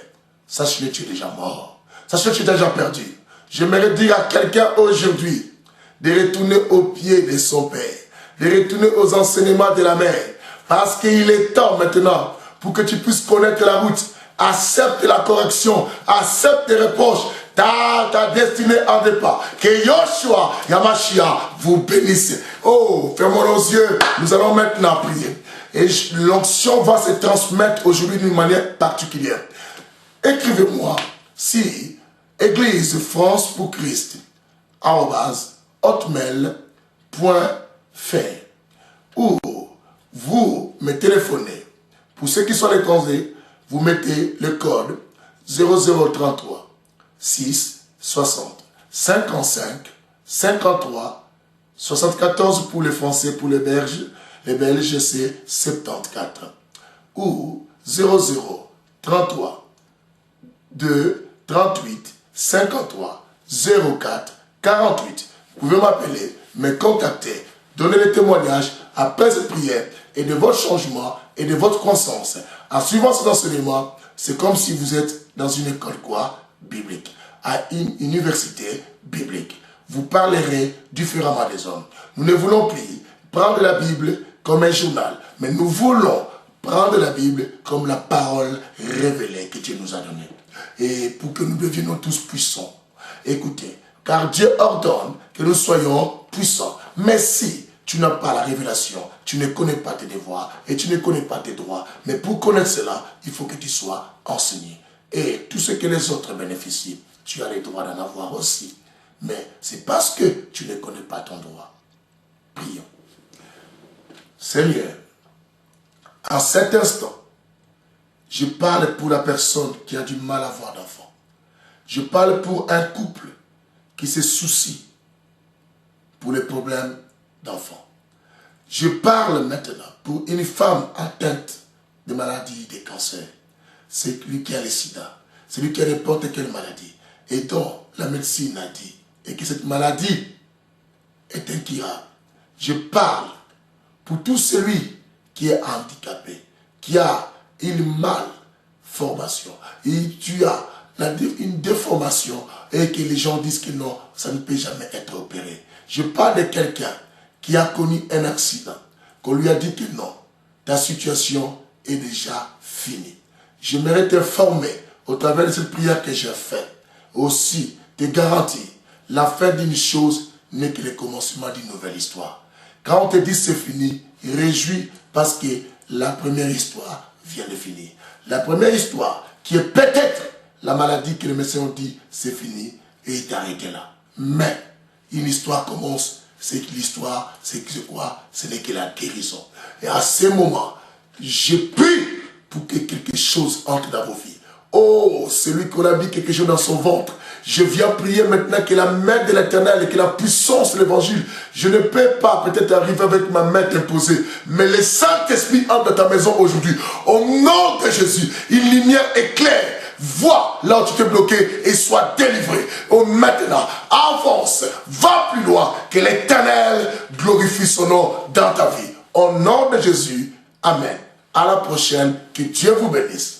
sache que tu es déjà mort. Sache que tu es déjà perdu. J'aimerais dire à quelqu'un aujourd'hui de retourner aux pieds de son père, de retourner aux enseignements de la mère, parce qu'il est temps maintenant pour que tu puisses connaître la route. Accepte la correction, accepte les reproches. Ta destinée en départ. Que Yoshua, Yamashia, vous bénisse. Oh, fermons nos yeux. Nous allons maintenant prier. Et l'onction va se transmettre aujourd'hui d'une manière particulière. Écrivez-moi si Église France pour Christ, @hotmail.fr. ou vous me téléphonez. Pour ceux qui sont à l'étranger, vous mettez le code 0033 6 60 55 53 74 pour les Français, pour les Belges c'est 74 ou 00 33 2 38 53 04 48. Vous pouvez m'appeler, me contacter, donner des témoignages après cette prière et de votre changement et de votre croissance. En suivant cet enseignement, c'est comme si vous êtes dans une école biblique, à une université biblique. Vous parlerez différemment des hommes. Nous ne voulons plus prendre la Bible comme un journal, mais nous voulons prendre la Bible comme la parole révélée que Dieu nous a donnée. Et pour que nous devenions tous puissants. Écoutez, car Dieu ordonne que nous soyons puissants. Mais si tu n'as pas la révélation, tu ne connais pas tes devoirs et tu ne connais pas tes droits. Mais pour connaître cela, il faut que tu sois enseigné. Et tout ce que les autres bénéficient, tu as le droit d'en avoir aussi. Mais c'est parce que tu ne connais pas ton droit. Prions. Seigneur, en cet instant, je parle pour la personne qui a du mal à avoir d'enfant. Je parle pour un couple qui se soucie pour les problèmes d'enfants. Je parle maintenant pour une femme atteinte de maladies, de cancer. C'est lui qui a le sida. C'est lui qui a n'importe quelle maladie. Et dont la médecine a dit. Et que cette maladie est incurable. Je parle pour tout celui qui est handicapé, qui a une malformation. Et tu as une déformation et que les gens disent que non, ça ne peut jamais être opéré. Je parle de quelqu'un qui a connu un accident, qu'on lui a dit que non, ta situation est déjà finie. J'aimerais t'informer au travers de cette prière que j'ai faite, aussi te garantir, la fin d'une chose n'est que le commencement d'une nouvelle histoire. Quand on te dit c'est fini, réjouis parce que la première histoire vient de finir. La première histoire qui est peut-être la maladie que les médecins ont dit c'est fini et il est arrêté là. Mais une histoire commence, c'est que l'histoire, c'est quoi? Ce n'est que la guérison. Et à ce moment, je prie pour que quelque chose entre dans vos vies. Oh, celui qu'on a mis quelque chose dans son ventre. Je viens prier maintenant que la main de l'Éternel et que la puissance de l'Évangile, je ne peux pas peut-être arriver avec ma main imposée, mais le Saint-Esprit entre dans ta maison aujourd'hui. Au nom de Jésus, une lumière éclaire. Vois là où tu t'es bloqué et sois délivré. Oh, maintenant, avance, va plus loin, que l'Éternel glorifie son nom dans ta vie. Au nom de Jésus, amen. À la prochaine, que Dieu vous bénisse.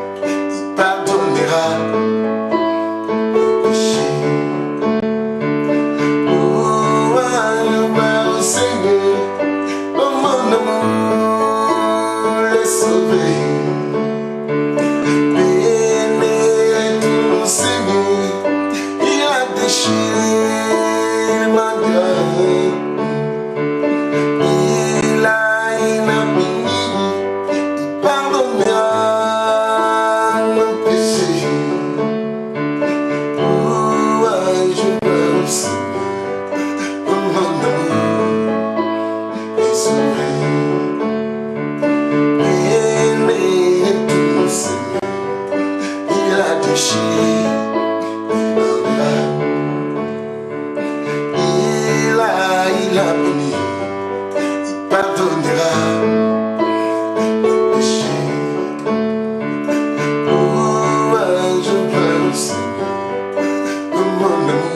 Il pardonnera.